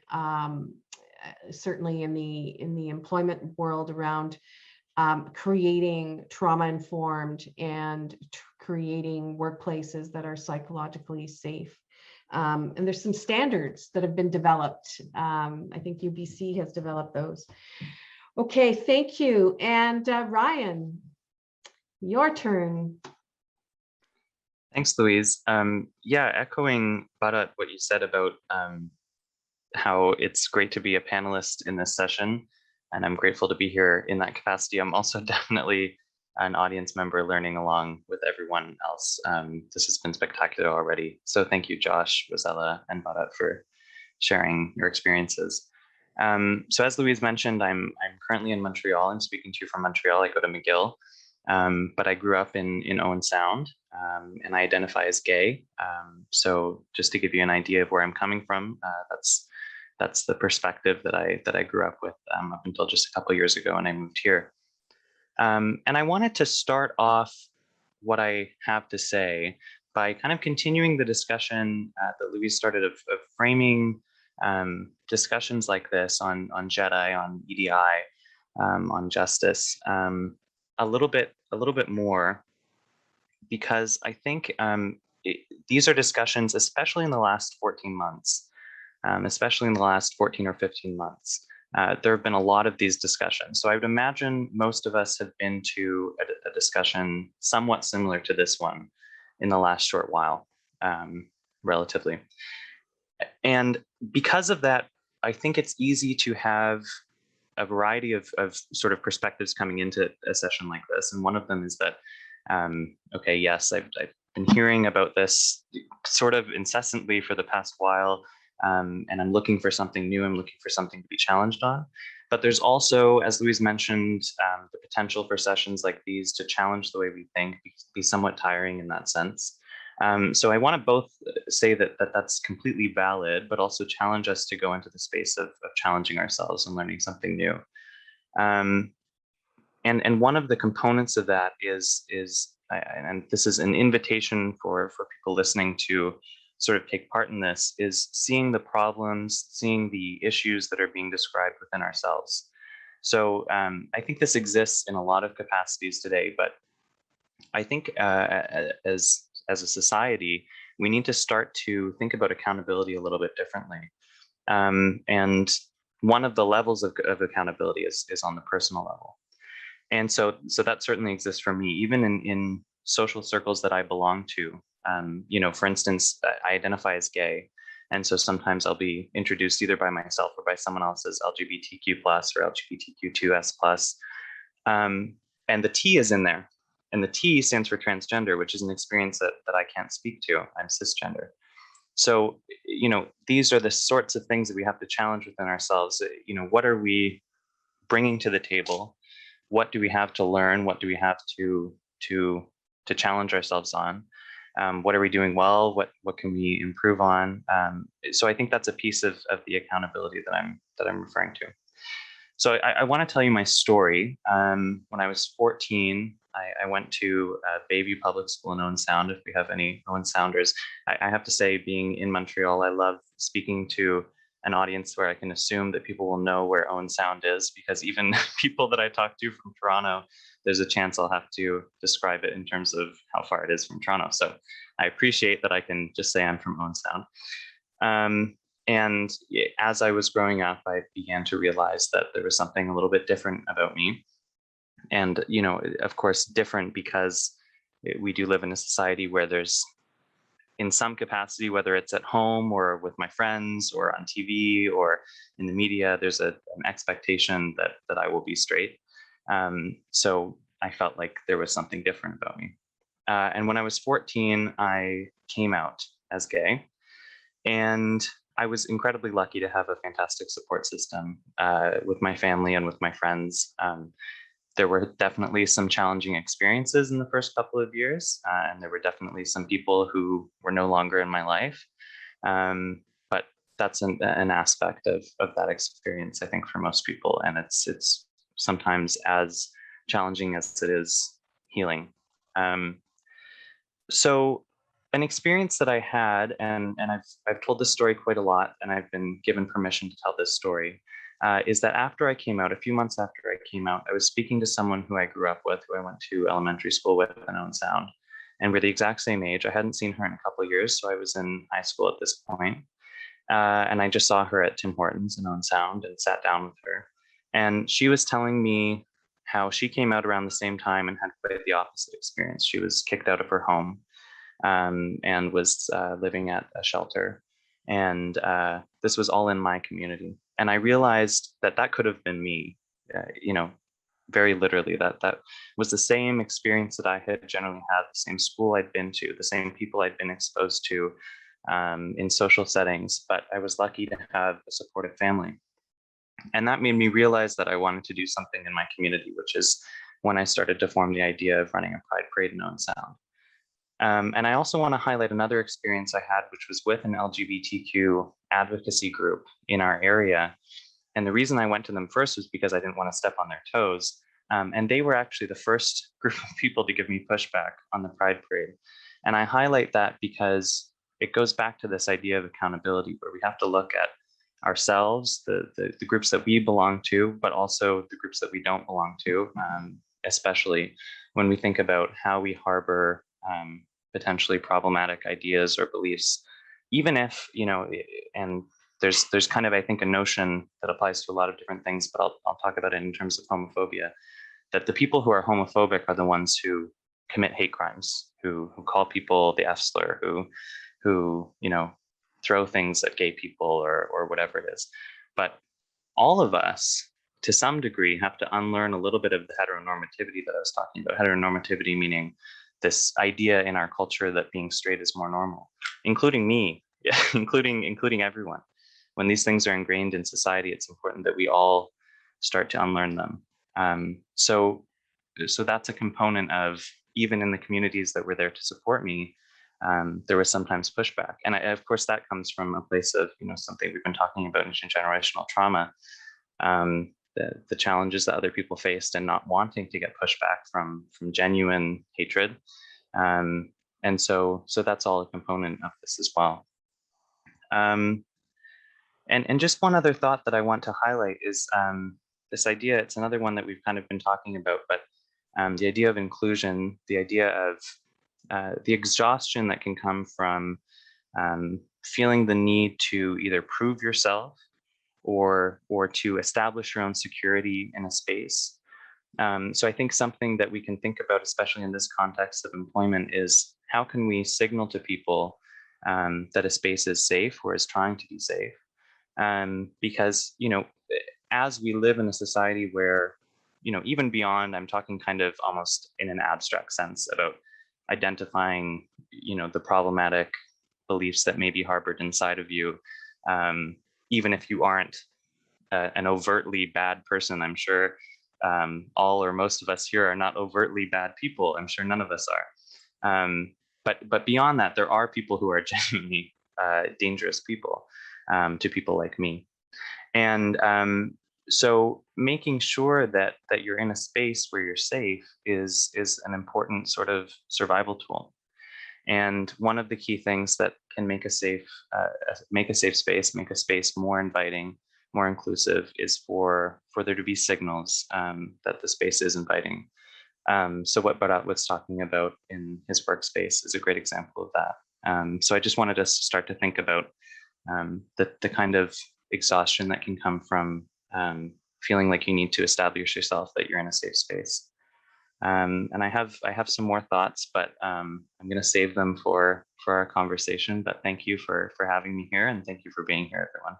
Certainly in the employment world, around creating trauma-informed and creating workplaces that are psychologically safe. And there's some standards that have been developed. I think UBC has developed those. Okay, thank you. And Ryan, your turn. Thanks, Louise. Yeah, echoing Bharat, what you said about how it's great to be a panelist in this session, and I'm grateful to be here in that capacity. I'm also definitely an audience member learning along with everyone else. This has been spectacular already. So thank you, Josh, Rosella, and Bharat for sharing your experiences. So as Louise mentioned, I'm currently in Montreal. I'm speaking to you from Montreal. I go to McGill. But I grew up in Owen Sound, and I identify as gay. So just to give you an idea of where I'm coming from, that's the perspective that I grew up with up until just a couple of years ago when I moved here. And I wanted to start off what I have to say by kind of continuing the discussion that Louise started of framing discussions like this on JEDI, on EDI, on justice, a little bit more, because I think these are discussions, especially in the last 14 months, especially in the last 14 or 15 months. There have been a lot of these discussions. So I would imagine most of us have been to a discussion somewhat similar to this one in the last short while, relatively. And because of that, I think it's easy to have a variety of sort of perspectives coming into a session like this. And one of them is that, okay, yes, I've been hearing about this sort of incessantly for the past while. And I'm looking for something new. I'm looking for something to be challenged on. But there's also, as Louise mentioned, the potential for sessions like these to challenge the way we think, be somewhat tiring in that sense. So I want to both say that that's completely valid, but also challenge us to go into the space of challenging ourselves and learning something new. And one of the components of that is, and this is an invitation for people listening to sort of take part in this, is seeing the problems, seeing the issues that are being described within ourselves. So I think this exists in a lot of capacities today, but I think as a society, we need to start to think about accountability a little bit differently. And one of the levels of accountability is on the personal level. And so that certainly exists for me, even in social circles that I belong to. You know, for instance, I identify as gay. And so sometimes I'll be introduced either by myself or by someone else as LGBTQ+ or LGBTQ2S+. And the T is in there. And the T stands for transgender, which is an experience that I can't speak to. I'm cisgender. So, you know, these are the sorts of things that we have to challenge within ourselves. You know, what are we bringing to the table? What do we have to learn? What do we have to challenge ourselves on? What are we doing well? What can we improve on? So I think that's a piece of the accountability that I'm referring to. So I want to tell you my story. When I was 14, I went to Bayview Public School in Owen Sound. If we have any Owen Sounders, I have to say, being in Montreal, I love speaking to an audience where I can assume that people will know where Owen Sound is, because even people that I talk to from Toronto, there's a chance I'll have to describe it in terms of how far it is from Toronto. So I appreciate that I can just say I'm from Owen Sound. And as I was growing up, I began to realize that there was something a little bit different about me. And, you know, of course, different because we do live in a society where there's, in some capacity, whether it's at home or with my friends or on TV or in the media, there's an expectation that I will be straight. So I felt like there was something different about me. And when I was 14, I came out as gay. And I was incredibly lucky to have a fantastic support system with my family and with my friends. There were definitely some challenging experiences in the first couple of years, and there were definitely some people who were no longer in my life. But that's an aspect of that experience, I think, for most people, and it's sometimes as challenging as it is healing. So an experience that I had, and I've told this story quite a lot, and I've been given permission to tell this story, is that after I came out, a few months after I came out, I was speaking to someone who I grew up with, who I went to elementary school with in Owen Sound, and we're the exact same age. I hadn't seen her in a couple of years, so I was in high school at this point. And I just saw her at Tim Hortons in Owen Sound and sat down with her. And she was telling me how she came out around the same time and had quite the opposite experience. She was kicked out of her home and was living at a shelter. And this was all in my community. And I realized that could have been me, you know, very literally, that was the same experience that I had generally had, the same school I'd been to, the same people I'd been exposed to in social settings, but I was lucky to have a supportive family. And that made me realize that I wanted to do something in my community, which is when I started to form the idea of running a Pride Parade in Owen Sound. And I also want to highlight another experience I had, which was with an LGBTQ advocacy group in our area. And the reason I went to them first was because I didn't want to step on their toes. And they were actually the first group of people to give me pushback on the Pride Parade. And I highlight that because it goes back to this idea of accountability, where we have to look at ourselves, the groups that we belong to, but also the groups that we don't belong to, especially when we think about how we harbor potentially problematic ideas or beliefs, even if, and there's kind of, I think, a notion that applies to a lot of different things, but I'll talk about it in terms of homophobia, that the people who are homophobic are the ones who commit hate crimes, who call people the F slur, who throw things at gay people or whatever it is. But all of us, to some degree, have to unlearn a little bit of the heteronormativity that I was talking about. Heteronormativity meaning this idea in our culture that being straight is more normal, including me, including everyone. When these things are ingrained in society, it's important that we all start to unlearn them. So that's a component of, even in the communities that were there to support me, there was sometimes pushback. And of course, that comes from a place of, something we've been talking about, intergenerational trauma, the challenges that other people faced and not wanting to get pushback from genuine hatred. And so that's all a component of this as well. And just one other thought that I want to highlight is this idea. It's another one that we've kind of been talking about, but the idea of inclusion, the idea of the exhaustion that can come from feeling the need to either prove yourself or to establish your own security in a space. So I think something that we can think about, especially in this context of employment, is how can we signal to people that a space is safe or is trying to be safe? Because, as we live in a society where, even beyond, I'm talking kind of almost in an abstract sense about identifying, the problematic beliefs that may be harbored inside of you, even if you aren't an overtly bad person. I'm sure all or most of us here are not overtly bad people. I'm sure none of us are. But beyond that, there are people who are genuinely dangerous people to people like me. And so making sure that you're in a space where you're safe is an important sort of survival tool. And one of the key things that can make a safe space, make a space more inviting, more inclusive, is for there to be signals that the space is inviting. So what Bharat was talking about in his workspace is a great example of that. So I just wanted us to start to think about the kind of exhaustion that can come from feeling like you need to establish yourself that you're in a safe space. And I have some more thoughts, but I'm going to save them for our conversation. But thank you for having me here, and thank you for being here, everyone.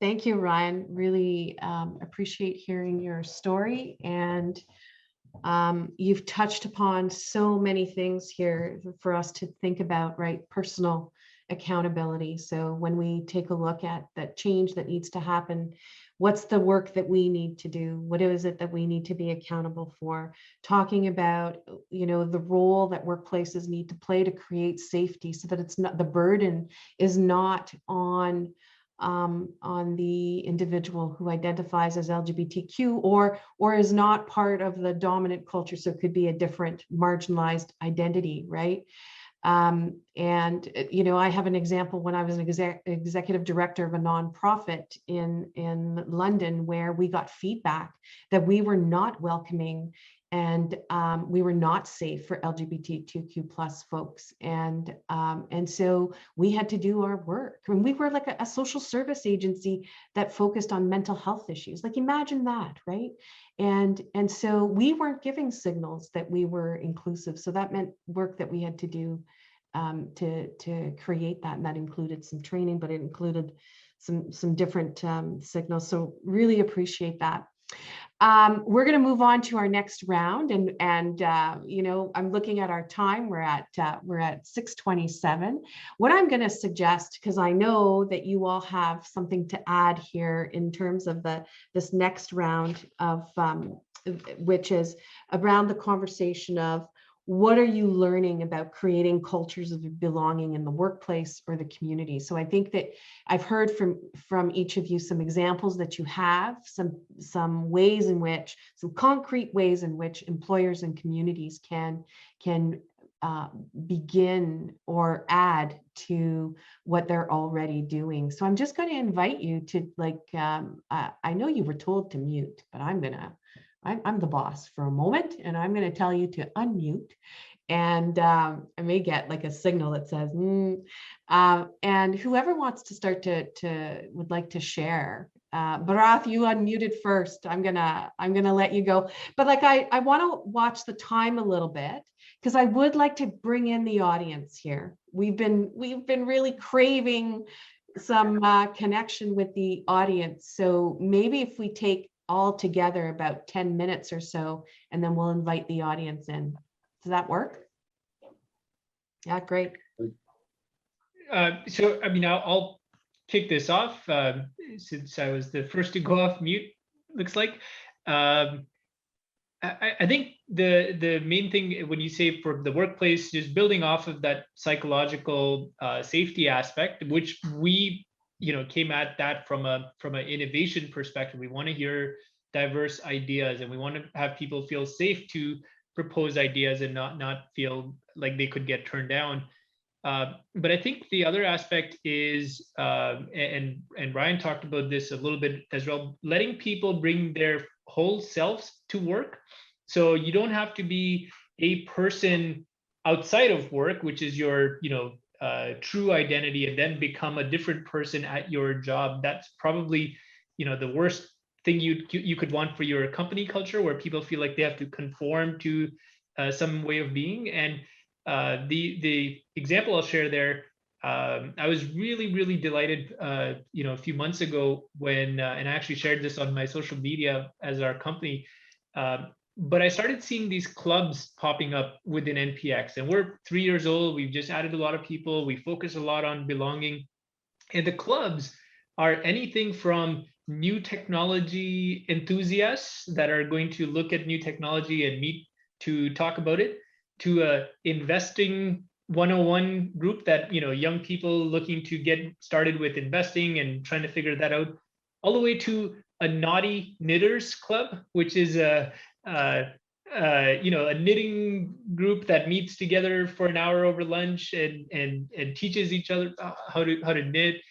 Thank you, Ryan. Really appreciate hearing your story, and you've touched upon so many things here for us to think about, right? Personal accountability. So when we take a look at that change that needs to happen, what's the work that we need to do? What is it that we need to be accountable for? Talking about, the role that workplaces need to play to create safety, so that it's not, the burden is not on the individual who identifies as LGBTQ or is not part of the dominant culture. So it could be a different marginalized identity, right? And, I have an example when I was an executive director of a nonprofit in London, where we got feedback that we were not welcoming and we were not safe for LGBTQ plus folks. And so we had to do our work. I mean, we were like a social service agency that focused on mental health issues. Like, imagine that, right? And so we weren't giving signals that we were inclusive. So that meant work that we had to do to create that. And that included some training, but it included some different signals. So really appreciate that. We're going to move on to our next round, and I'm looking at our time. We're at 6:27. What I'm going to suggest, because I know that you all have something to add here in terms of this next round of which is around the conversation of what are you learning about creating cultures of belonging in the workplace or the community? So I think that I've heard from each of you some examples that you have, some ways in which, some concrete ways in which employers and communities can begin or add to what they're already doing. So I'm just going to invite you to, like, I know you were told to mute, but I'm the boss for a moment, and I'm going to tell you to unmute. And I may get like a signal that says, and whoever wants to start would like to share. Bharath, you unmuted first. I'm gonna let you go. But like I want to watch the time a little bit, because I would like to bring in the audience here. We've been really craving some connection with the audience. So maybe if we take all together about 10 minutes or so, and then we'll invite the audience in. Does that work? Yeah, great. So, I mean, I'll kick this off since I was the first to go off mute, looks like. I think the main thing when you say for the workplace, just building off of that psychological safety aspect, which we came at that from an innovation perspective. We want to hear diverse ideas, and we want to have people feel safe to propose ideas and not feel like they could get turned down. But I think the other aspect is, and Ryan talked about this a little bit as well, letting people bring their whole selves to work. So you don't have to be a person outside of work, which is your true identity, and then become a different person at your job. That's probably the worst thing you could want for your company culture, where people feel like they have to conform to some way of being. And the example I'll share there, I was really delighted a few months ago when and I actually shared this on my social media as our company, but I started seeing these clubs popping up within NPX, and we're 3 years old. We've just added a lot of people. We focus a lot on belonging, and the clubs are anything from new technology enthusiasts that are going to look at new technology and meet to talk about it, to a investing 101 group that young people looking to get started with investing and trying to figure that out, all the way to a naughty knitters club, which is a knitting group that meets together for an hour over lunch and teaches each other how to knit.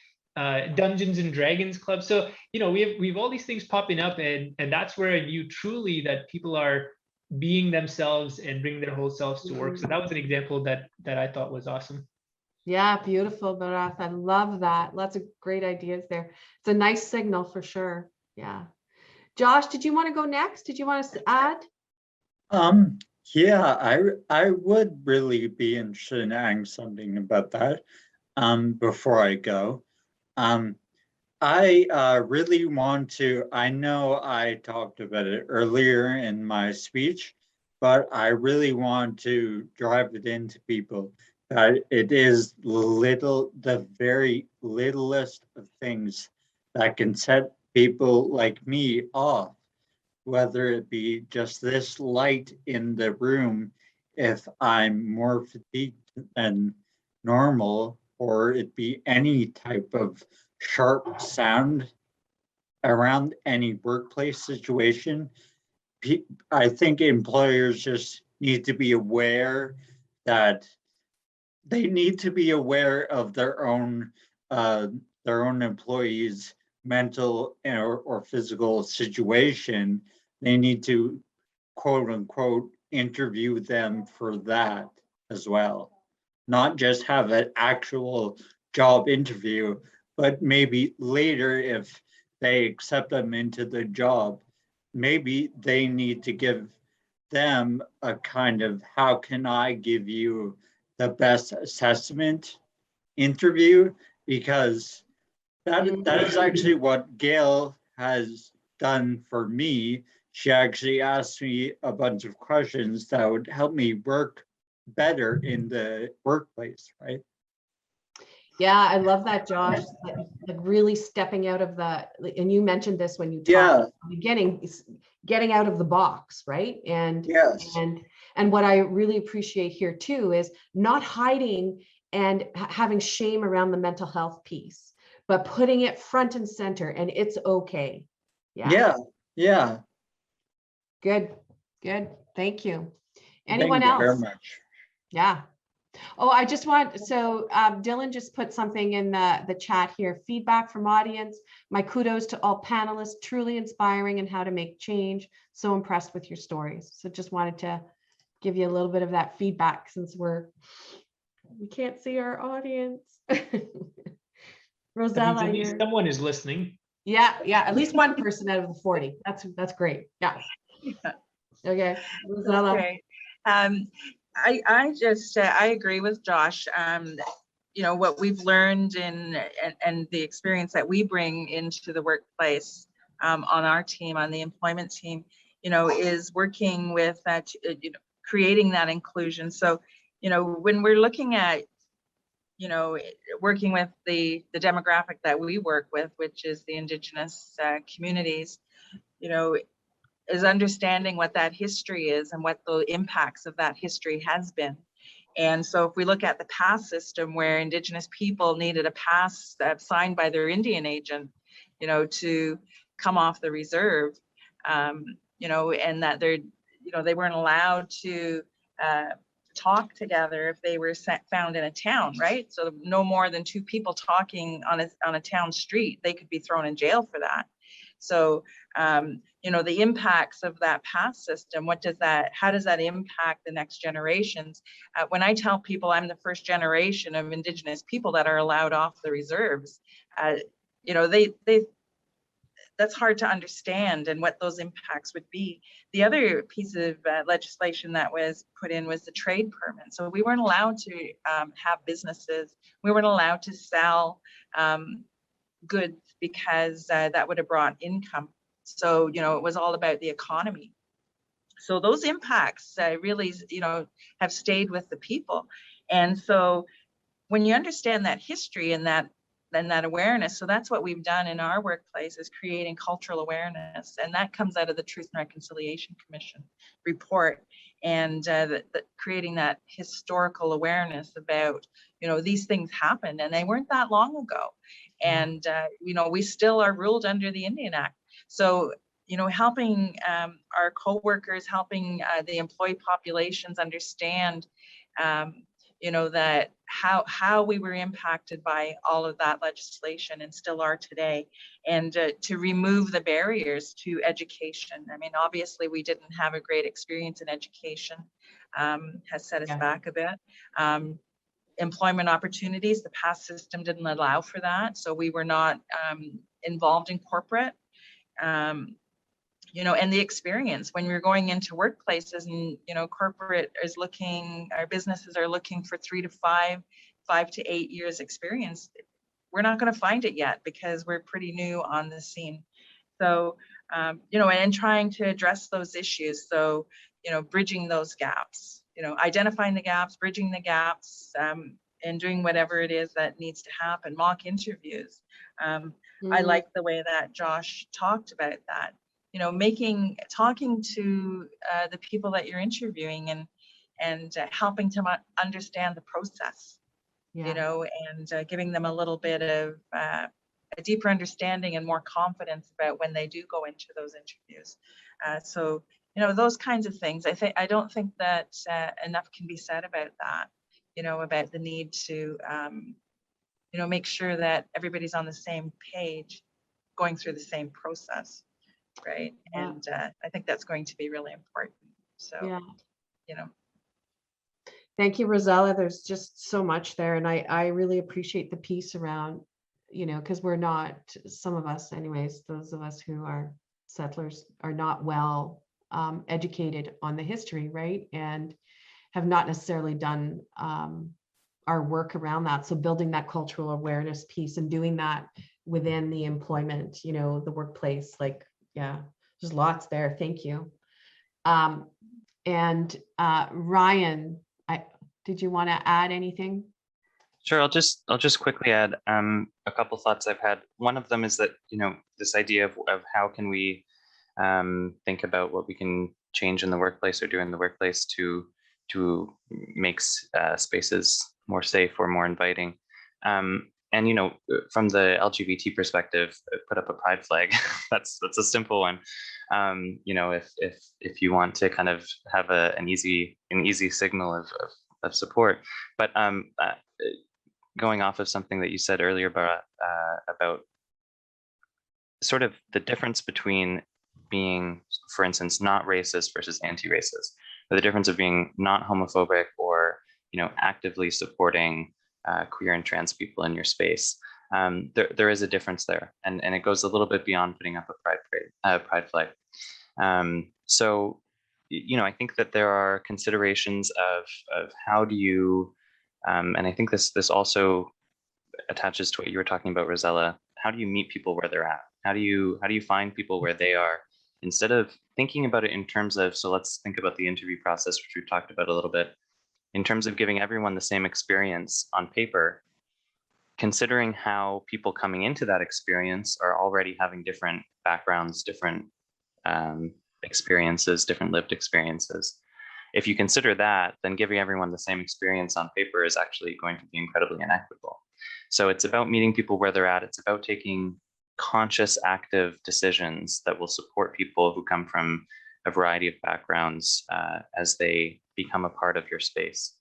Dungeons and Dragons club. So we have all these things popping up, and that's where I knew truly that people are being themselves and bring their whole selves to work. So that was an example that I thought was awesome. Yeah, beautiful, Bharath. I love that. Lots of great ideas there. It's a nice signal for sure. Yeah. Josh, did you want to go next? Did you want us to add? Yeah, I would really be interested in adding something about that before I go. I really want to, I know I talked about it earlier in my speech, but I really want to drive it into people that it is the very littlest of things that can set people like me off, whether it be just this light in the room if I'm more fatigued than normal, or it be any type of sharp sound around any workplace situation. I think employers just need to be aware that they need to be aware of their own employees' mental or physical situation. They need to, quote unquote, interview them for that as well. Not just have an actual job interview, but maybe later, if they accept them into the job, maybe they need to give them a kind of, how can I give you the best assessment interview? Because that is actually what Gail has done for me. She actually asked me a bunch of questions that would help me work better in the workplace, right? Yeah, I love that, Josh. Like really stepping out of and you mentioned this when you talked Yeah. at the beginning, getting out of the box, right? Yes. And what I really appreciate here too is not hiding and having shame around the mental health piece, but putting it front and center, and it's okay. Yeah. Yeah. Good. Thank you. Thank Anyone you else? very much. Yeah. Oh, I just want, so Dylan just put something in the chat here. Feedback from audience. My kudos to all panelists, truly inspiring and how to make change. So impressed with your stories. So just wanted to give you a little bit of that feedback since we can't see our audience. Rosella, At least someone is listening. yeah, at least one person out of the 40. That's great. Yeah. Okay, Rosella. Okay. I just I agree with Josh. You know, what we've learned and the experience that we bring into the workplace on our team, on the employment team, you know, is working with that, you know, creating that inclusion. So, you know, when we're looking at, you know, working with the demographic that we work with, which is the Indigenous communities, you know, is understanding what that history is and what the impacts of that history has been. And so if we look at the pass system where Indigenous people needed a pass signed by their Indian agent, you know, to come off the reserve, you know, and that they're, you know, they weren't allowed to talk together if they were found in a town, right? So no more than two people talking on a town street, they could be thrown in jail for that. So, you know, the impacts of that pass system, how does that impact the next generations? When I tell people I'm the first generation of Indigenous people that are allowed off the reserves, you know, that's hard to understand and what those impacts would be. The other piece of legislation that was put in was the trade permit. So we weren't allowed to have businesses. We weren't allowed to sell goods because that would have brought income. So, you know, it was all about the economy. So those impacts really, you know, have stayed with the people. And so when you understand that history and that awareness, so that's what we've done in our workplace, is creating cultural awareness. And that comes out of the Truth and Reconciliation Commission report, and creating that historical awareness about, you know, these things happened and they weren't that long ago. And, you know, we still are ruled under the Indian Act. So, you know, helping our co-workers, helping the employee populations understand, you know, that how we were impacted by all of that legislation and still are today, and to remove the barriers to education. I mean, obviously we didn't have a great experience in education, has set us back a bit. Employment opportunities, the past system didn't allow for that. So we were not involved in corporate. You know, and the experience when you're going into workplaces and, you know, corporate is looking, our businesses are looking for 3 to 5 to 8 years experience. We're not going to find it yet because we're pretty new on the scene. So, you know, and trying to address those issues. So, you know, bridging those gaps, you know, identifying the gaps, bridging the gaps, and doing whatever it is that needs to happen, mock interviews. I like the way that Josh talked about that. You know, talking to the people that you're interviewing and helping to understand the process, you know, and giving them a little bit of a deeper understanding and more confidence about when they do go into those interviews. So, you know, those kinds of things. I don't think that enough can be said about that, you know, about the need to, you know, make sure that everybody's on the same page, going through the same process. Right. And I think that's going to be really important. So, you know. Thank you, Rosella. There's just so much there. And I really appreciate the piece around, you know, because we're not, some of us anyways, those of us who are settlers are not well educated on the history, right? And have not necessarily done our work around that. So building that cultural awareness piece and doing that within the employment, you know, the workplace, like, there's lots there. Thank you. And Ryan, did you want to add anything? Sure, I'll just quickly add a couple thoughts I've had. One of them is that, you know, this idea of how can we think about what we can change in the workplace or do in the workplace to make spaces more safe or more inviting. And you know, from the LGBT perspective, put up a pride flag. that's a simple one. You know, if you want to kind of have an easy signal of support. But going off of something that you said earlier about sort of the difference between being, for instance, not racist versus anti-racist, or the difference of being not homophobic or, you know, actively supporting queer and trans people in your space. There is a difference there, and it goes a little bit beyond putting up a pride flag. So, you know, I think that there are considerations of how do you, and I think this also attaches to what you were talking about, Rosella. How do you meet people where they're at? How do you find people where they are, instead of thinking about it in terms of, so let's think about the interview process, which we've talked about a little bit, in terms of giving everyone the same experience on paper, considering how people coming into that experience are already having different backgrounds, different experiences, different lived experiences. If you consider that, then giving everyone the same experience on paper is actually going to be incredibly inequitable. So it's about meeting people where they're at. It's about taking conscious, active decisions that will support people who come from a variety of backgrounds as they become a part of your space.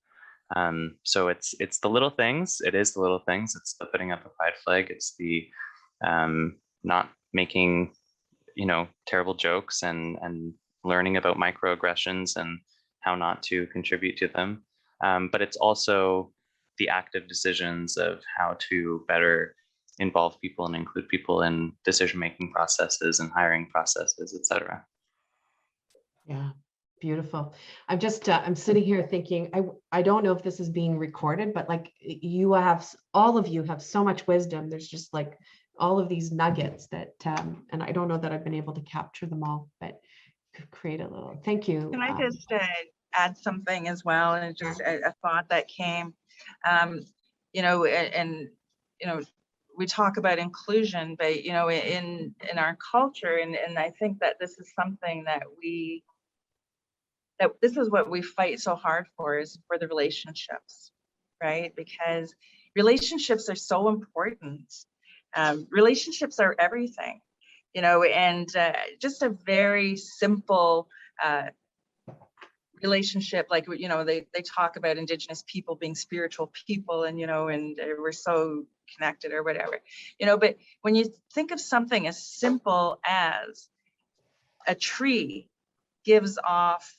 So it's the little things. It is the little things. It's the putting up a pride flag. It's the not making, you know, terrible jokes and learning about microaggressions and how not to contribute to them. But it's also the active decisions of how to better involve people and include people in decision-making processes and hiring processes, et cetera. Yeah, beautiful. I'm just, I'm sitting here thinking, I don't know if this is being recorded, but like you have, all of you have so much wisdom. There's just like all of these nuggets that, and I don't know that I've been able to capture them all, but could create a little, thank you. Can I just add something as well? And just a thought that came, you know, and, you know, we talk about inclusion, but, you know, in our culture, and I think that this is something that this is what we fight so hard for, is for the relationships, right? Because relationships are so important. Relationships are everything, you know, and just a very simple relationship, like, you know, they talk about Indigenous people being spiritual people, and, you know, and we're so connected or whatever, you know, but when you think of something as simple as a tree gives off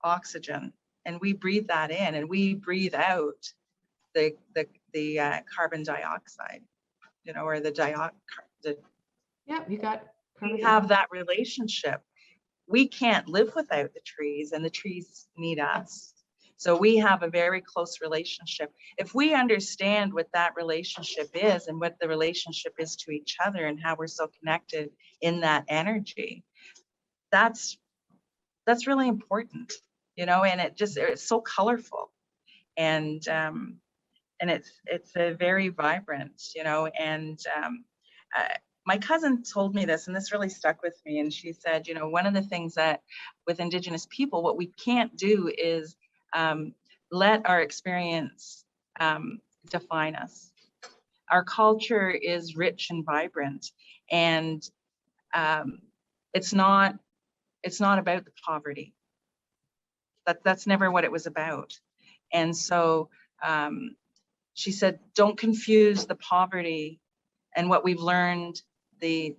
oxygen, and we breathe that in, and we breathe out the carbon dioxide, you know, or Yeah, you got. we have that relationship. We can't live without the trees, and the trees need us. So we have a very close relationship. If we understand what that relationship is and what the relationship is to each other and how we're so connected in that energy, that's really important, you know, and it's so colorful, and it's a very vibrant, you know, and my cousin told me this, and this really stuck with me. And she said, you know, one of the things that with Indigenous people, what we can't do is let our experience define us. Our culture is rich and vibrant, and it's not about the poverty. That's never what it was about. And so she said, don't confuse the poverty and what we've learned, the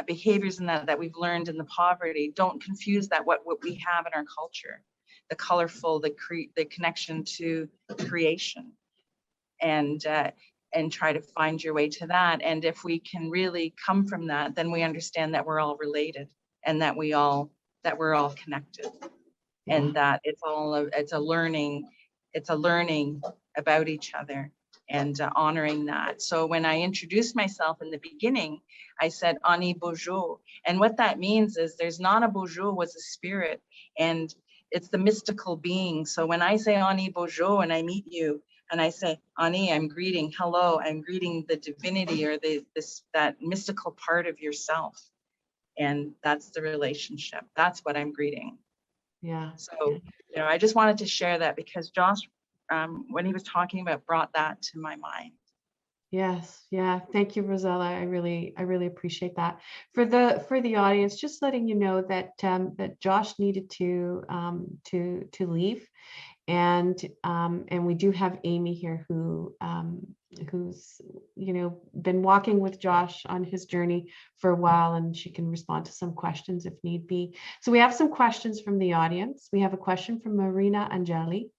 behaviors in that we've learned in the poverty. Don't confuse that what we have in our culture, the colorful, the connection to creation, and try to find your way to that. And if we can really come from that, then we understand that we're all related, and that we're all connected, and that it's a learning about each other, and honoring that. So when I introduced myself in the beginning, I said Ani Bojo, and what that means is there's Nana Bojo was a spirit, and it's the mystical being. So when I say Ani Bojo and I meet you and I say Ani, I'm greeting, hello, I'm greeting the divinity, or that mystical part of yourself. And that's the relationship. That's what I'm greeting. Yeah. So, I just wanted to share that because Josh, when he was talking about, brought that to my mind. Yes, yeah. Thank you, Rosella. I really appreciate that. For the audience, just letting you know that that Josh needed to leave, and we do have Amy here who's been walking with Josh on his journey for a while, and she can respond to some questions if need be. So we have some questions from the audience. We have a question from Marina Angeli.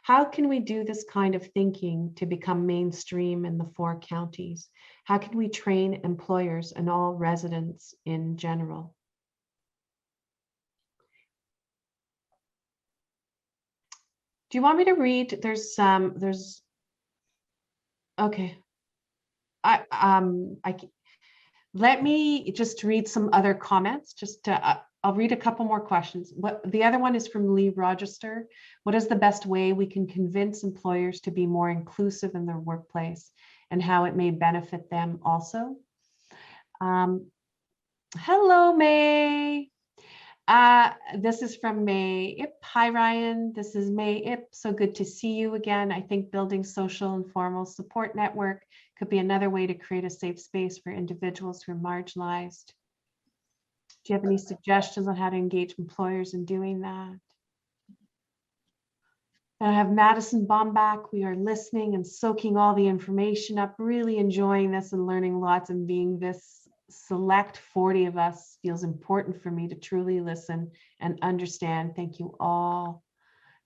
How can we do this kind of thinking to become mainstream in the 4 counties? How can we train employers and all residents in general? Do you want me to read? Okay. Let me just read some other comments. I'll read a couple more questions. The other one is from Lee Rochester. What is the best way we can convince employers to be more inclusive in their workplace and how it may benefit them also? Hello, May. This is from May Ip. Hi, Ryan. This is May Ip. So good to see you again. I think building social and formal support network could be another way to create a safe space for individuals who are marginalized. Do you have any suggestions on how to engage employers in doing that? I have Madison Bombach. We are listening and soaking all the information up, really enjoying this and learning lots, and being this select 40 of us feels important for me to truly listen and understand. Thank you all.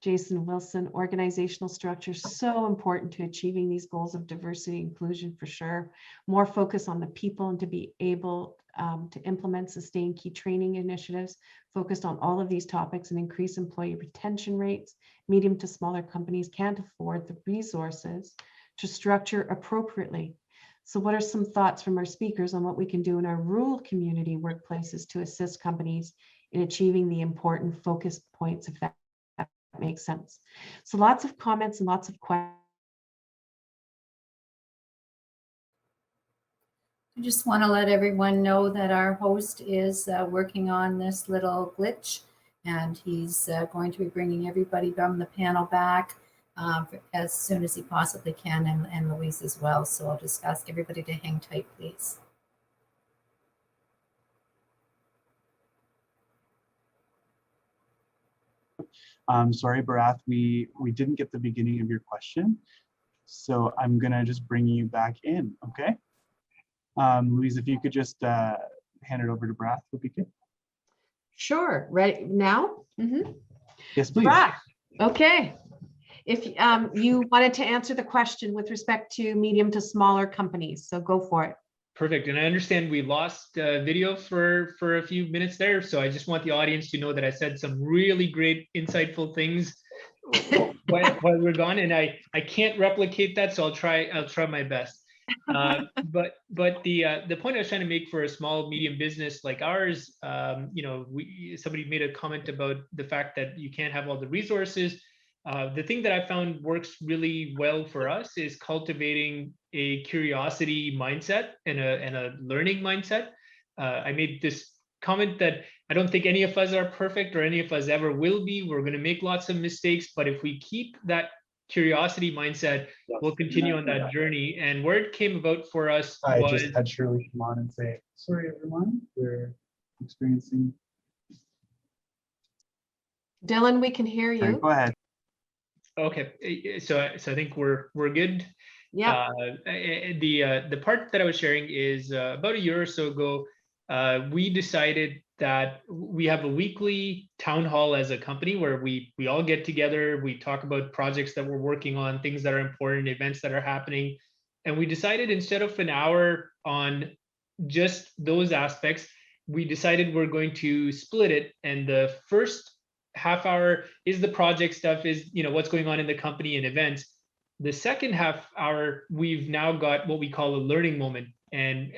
Jason Wilson, organizational structure, so important to achieving these goals of diversity and inclusion for sure. More focus on the people and to be able to implement, sustain key training initiatives focused on all of these topics and increase employee retention rates. Medium to smaller companies can't afford the resources to structure appropriately. So what are some thoughts from our speakers on what we can do in our rural community workplaces to assist companies in achieving the important focus points, if that makes sense? So lots of comments and lots of questions. I just want to let everyone know that our host is working on this little glitch, and he's going to be bringing everybody from the panel back as soon as he possibly can, and Louise as well. So I'll just ask everybody to hang tight, please. Sorry, Barath, we didn't get the beginning of your question, so I'm gonna just bring you back in, okay? Louise, if you could just hand it over to Barath, would be good. Sure, ready now? Mm-hmm. Yes, please. Barath, okay. If you wanted to answer the question with respect to medium to smaller companies, so go for it. Perfect. And I understand we lost video for a few minutes there. So I just want the audience to know that I said some really great, insightful things while we're gone. And I can't replicate that, so I'll try my best. But the point I was trying to make for a small, medium business like ours, somebody made a comment about the fact that you can't have all the resources. The thing that I found works really well for us is cultivating a curiosity mindset and a learning mindset. I made this comment that I don't think any of us are perfect or any of us ever will be. We're going to make lots of mistakes, but if we keep that curiosity mindset, we'll continue on that journey. And where it came about for us I was... just had Shirley come on and say, sorry, everyone, we're experiencing... Dylan, we can hear you. Go ahead. Okay, so I think we're good. Yeah. The part that I was sharing is about a year or so ago, we decided that we have a weekly town hall as a company where we all get together, we talk about projects that we're working on, things that are important, events that are happening. And we decided instead of an hour on just those aspects, we decided we're going to split it. And the first half hour is the project stuff, is what's going on in the company and events. The second half hour, we've now got what we call a learning moment, and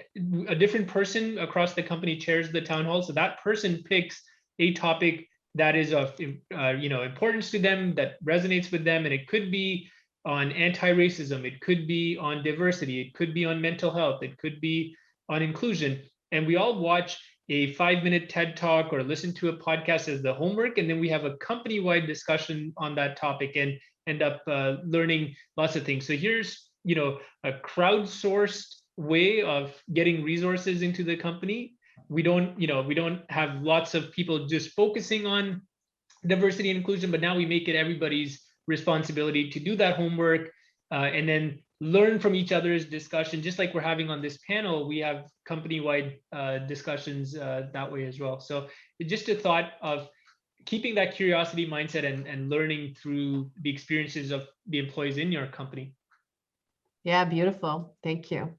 a different person across the company chairs the town hall. So that person picks a topic that is of importance to them, that resonates with them, and it could be on anti-racism, it could be on diversity, it could be on mental health, it could be on inclusion. And we all watch a 5-minute TED talk or listen to a podcast as the homework, and then we have a company-wide discussion on that topic and end up learning lots of things. So here's, a crowdsourced way of getting resources into the company. We don't have lots of people just focusing on diversity and inclusion, but now we make it everybody's responsibility to do that homework and then learn from each other's discussion. Just like we're having on this panel, we have company-wide discussions that way as well. So just a thought of keeping that curiosity mindset and learning through the experiences of the employees in your company. Yeah, beautiful. Thank you.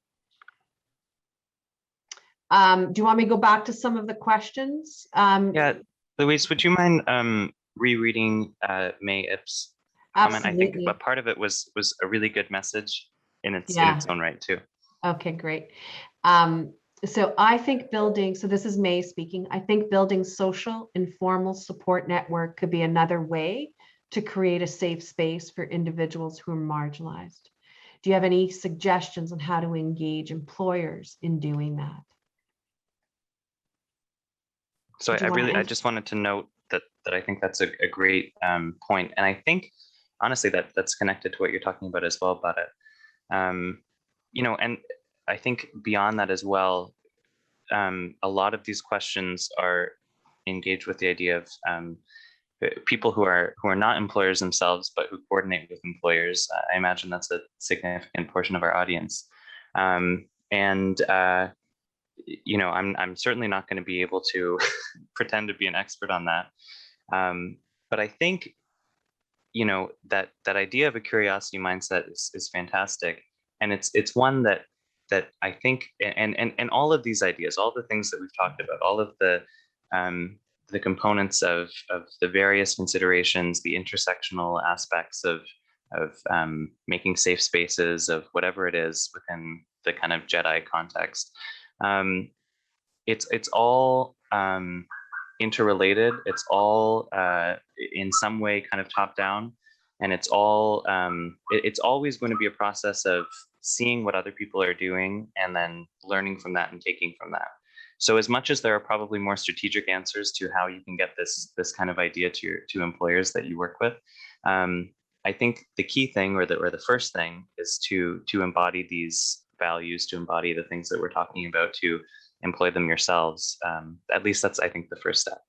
Do you want me to go back to some of the questions? Yeah, Louise, would you mind rereading May Ip's comment? Absolutely. I think a part of it was a really good message in its own right too. Okay, great. So I think so this is May speaking, I think building social informal support network could be another way to create a safe space for individuals who are marginalized. Do you have any suggestions on how to engage employers in doing that? So I just wanted to note that I think that's a great point. And I think honestly that's connected to what you're talking about as well, but and I think beyond that as well, a lot of these questions are engaged with the idea of people who are not employers themselves, but who coordinate with employers. I imagine that's a significant portion of our audience. I'm certainly not going to be able to pretend to be an expert on that. But I think, that idea of a curiosity mindset is fantastic. And it's one that I think, and all of these ideas, all the things that we've talked about, all of the components of the various considerations, the intersectional aspects of making safe spaces, of whatever it is within the kind of JEDI context. It's all interrelated. It's all in some way kind of top down, and it's all it's always going to be a process of seeing what other people are doing and then learning from that and taking from that. So as much as there are probably more strategic answers to how you can get this kind of idea to employers that you work with, I think the key thing or the first thing is to embody these values, to embody the things that we're talking about, to employ them yourselves. At least that's, I think, the first step.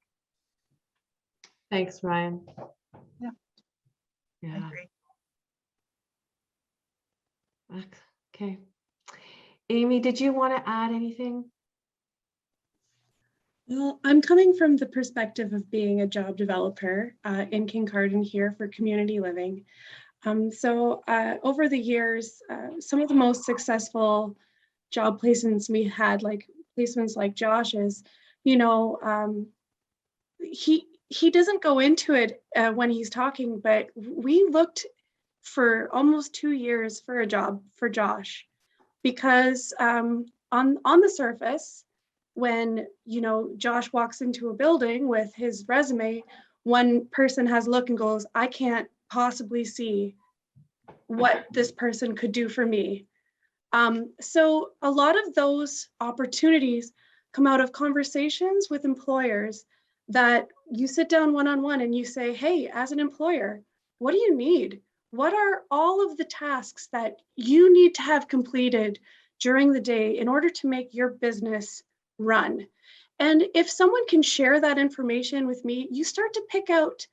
Thanks, Ryan. Yeah. Yeah. I agree. Okay. Amy, did you want to add anything? Well, I'm coming from the perspective of being a job developer in Kincardine here for community living. So over the years, some of the most successful job placements we had, like placements like Josh's, he doesn't go into it when he's talking, but we looked for almost 2 years for a job for Josh, because on the surface, when Josh walks into a building with his resume, one person has a look and goes, I can't possibly see what this person could do for me. So a lot of those opportunities come out of conversations with employers that you sit down one-on-one and you say, hey, as an employer, what do you need? What are all of the tasks that you need to have completed during the day in order to make your business run? And if someone can share that information with me, you start to pick out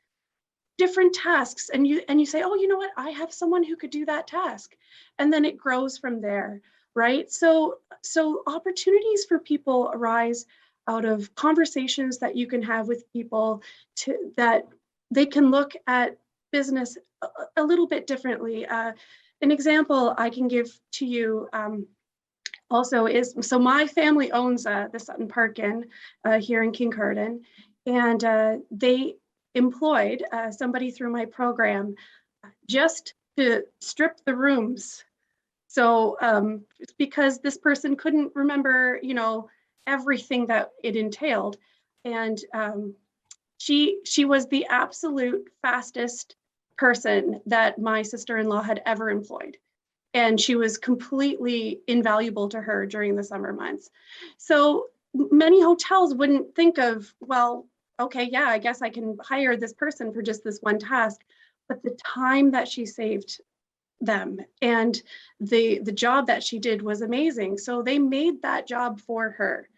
different tasks and you say, oh, you know what? I have someone who could do that task. And then it grows from there, right? So opportunities for people arise out of conversations that you can have with people that they can look at business a little bit differently. An example I can give to you also is, so my family owns the Sutton Park Inn here in Kincardine, and they employed somebody through my program just to strip the rooms. So it's because this person couldn't remember, everything that it entailed. And she was the absolute fastest person that my sister-in-law had ever employed. And she was completely invaluable to her during the summer months. So many hotels wouldn't think of, well, okay, yeah, I guess I can hire this person for just this one task, but the time that she saved them and the job that she did was amazing. So they made that job for her.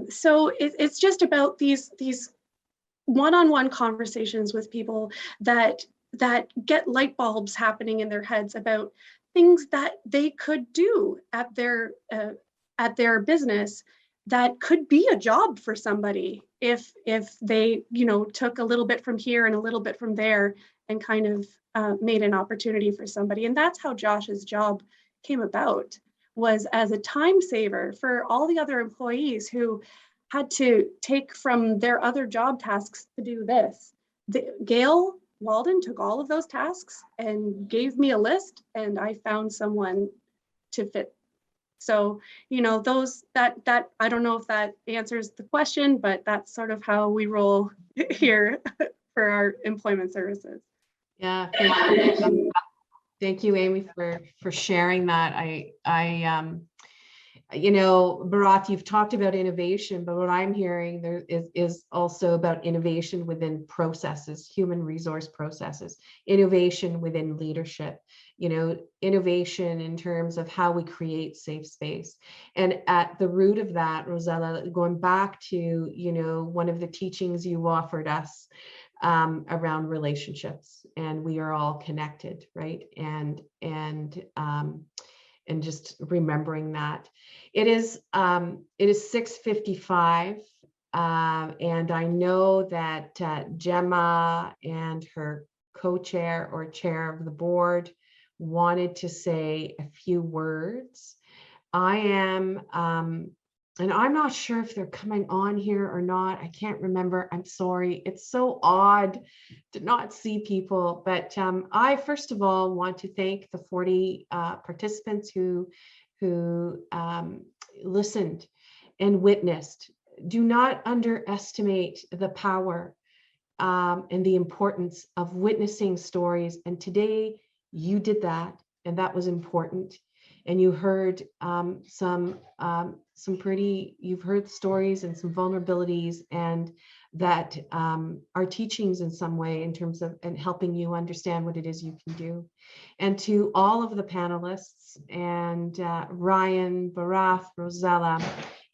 So it's just about these one-on-one conversations with people that get light bulbs happening in their heads about things that they could do at their business that could be a job for somebody if they, you know, took a little bit from here and a little bit from there and kind of made an opportunity for somebody. And that's how Josh's job came about, was as a time saver for all the other employees who had to take from their other job tasks to do this. Gail Walden took all of those tasks and gave me a list, and I found someone to fit. So, you know, those that I don't know if that answers the question, but that's sort of how we roll here for our employment services. Yeah, thank you, Amy, for sharing that. You know, Bharath, you've talked about innovation, but what I'm hearing there is also about innovation within processes, human resource processes, innovation within leadership, you know, innovation in terms of how we create safe space. And at the root of that, Rosella, going back to, you know, one of the teachings you offered us around relationships, and we are all connected, right? And just remembering that it is 6:55, and I know that Gemma and her co-chair or chair of the board wanted to say a few words. I am, and I'm not sure if they're coming on here or not. I can't remember. I'm sorry. It's so odd to not see people. But I, first of all, want to thank the 40 participants who listened and witnessed. Do not underestimate the power and the importance of witnessing stories. And today you did that, and that was important. And you heard you've heard stories and some vulnerabilities, and that are teachings in some way in terms of and helping you understand what it is you can do. And to all of the panelists, and Ryan, Bharath, Rosella,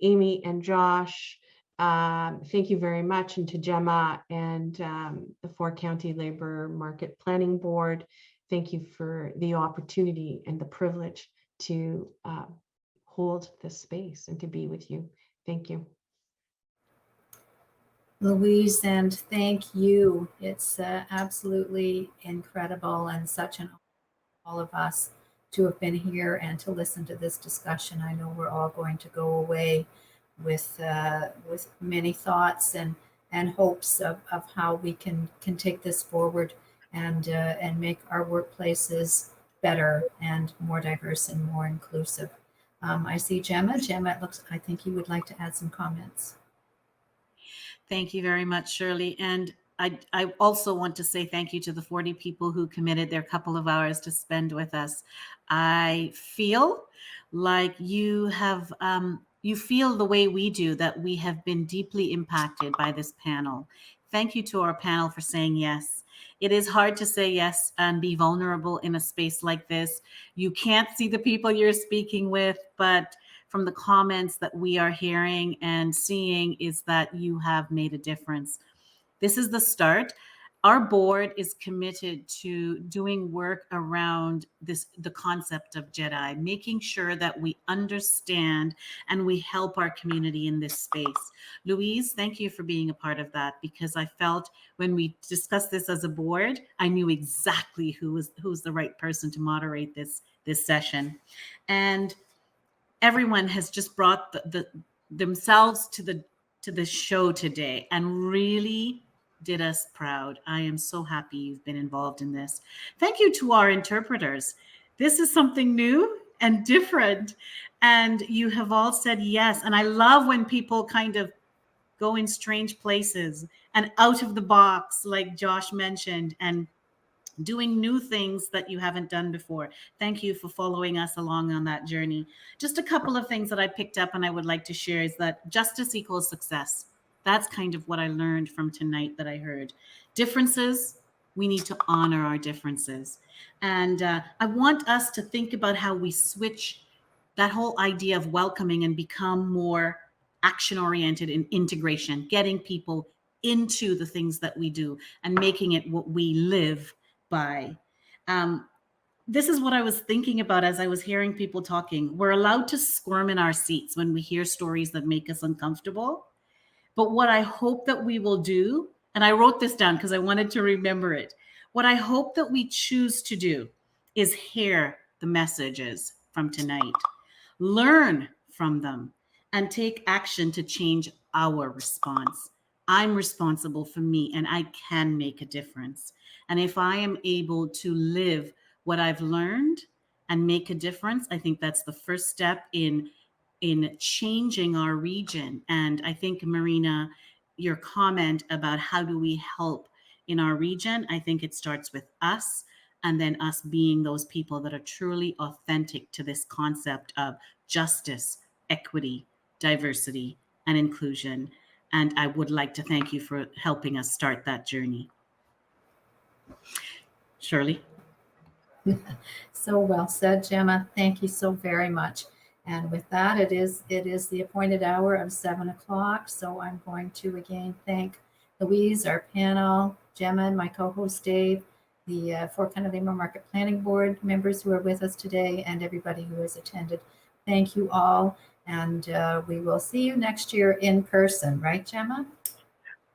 Amy, and Josh, thank you very much. And to Gemma and the 4-County Labor Market Planning Board, thank you for the opportunity and the privilege to hold this space and to be with you. Thank you. Louise, and thank you. It's absolutely incredible and such an honor for all of us to have been here and to listen to this discussion. I know we're all going to go away with many thoughts and hopes of how we can take this forward and make our workplaces better and more diverse and more inclusive. I see Gemma. Gemma, I think you would like to add some comments. Thank you very much, Shirley. And I also want to say thank you to the 40 people who committed their couple of hours to spend with us. I feel like you have, you feel the way we do, that we have been deeply impacted by this panel. Thank you to our panel for saying yes. It is hard to say yes and be vulnerable in a space like this. You can't see the people you're speaking with, but from the comments that we are hearing and seeing is that you have made a difference. This is the start. Our board is committed to doing work around the concept of JEDI, making sure that we understand and we help our community in this space. Louise, thank you for being a part of that, because I felt when we discussed this as a board, I knew exactly who's the right person to moderate this session. And everyone has just brought themselves to the show today and really did us proud. I am so happy you've been involved in this. Thank you to our interpreters. This is something new and different, and you have all said yes. And I love when people kind of go in strange places and out of the box, like Josh mentioned, and doing new things that you haven't done before. Thank you for following us along on that journey. Just a couple of things that I picked up and I would like to share is that justice equals success. That's kind of what I learned from tonight that I heard. Differences, we need to honor our differences. And I want us to think about how we switch that whole idea of welcoming and become more action oriented in integration, getting people into the things that we do and making it what we live by. This is what I was thinking about as I was hearing people talking. We're allowed to squirm in our seats when we hear stories that make us uncomfortable. But what I hope that we will do, and I wrote this down because I wanted to remember it. What I hope that we choose to do is hear the messages from tonight, learn from them, and take action to change our response. I'm responsible for me and I can make a difference. And if I am able to live what I've learned and make a difference, I think that's the first step in changing our region. And I think, Marina, your comment about how do we help in our region, I think it starts with us and then us being those people that are truly authentic to this concept of justice, equity, diversity, and inclusion. And I would like to thank you for helping us start that journey. Shirley? So well said, Gemma. Thank you so very much. And with that, it is the appointed hour of 7 o'clock. So I'm going to again thank Louise, our panel, Gemma, and my co-host Dave, the Fort Canada Market Planning Board members who are with us today, and everybody who has attended. Thank you all. And we will see you next year in person, right, Gemma?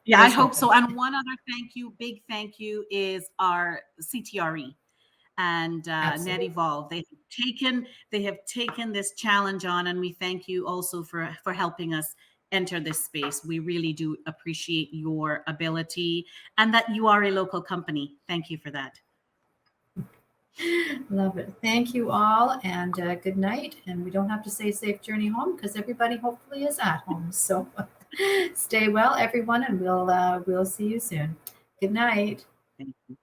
Yeah, I hope so. And one other thank you, big thank you, is our CTRE and Net Evolve. They have taken this challenge on, and we thank you also for helping us enter this space. We really do appreciate your ability and that you are a local company. Thank you for that. Love it. Thank you all, and good night. And we don't have to say safe journey home because everybody hopefully is at home. So stay well, everyone, and we'll see you soon. Good night. Thank you.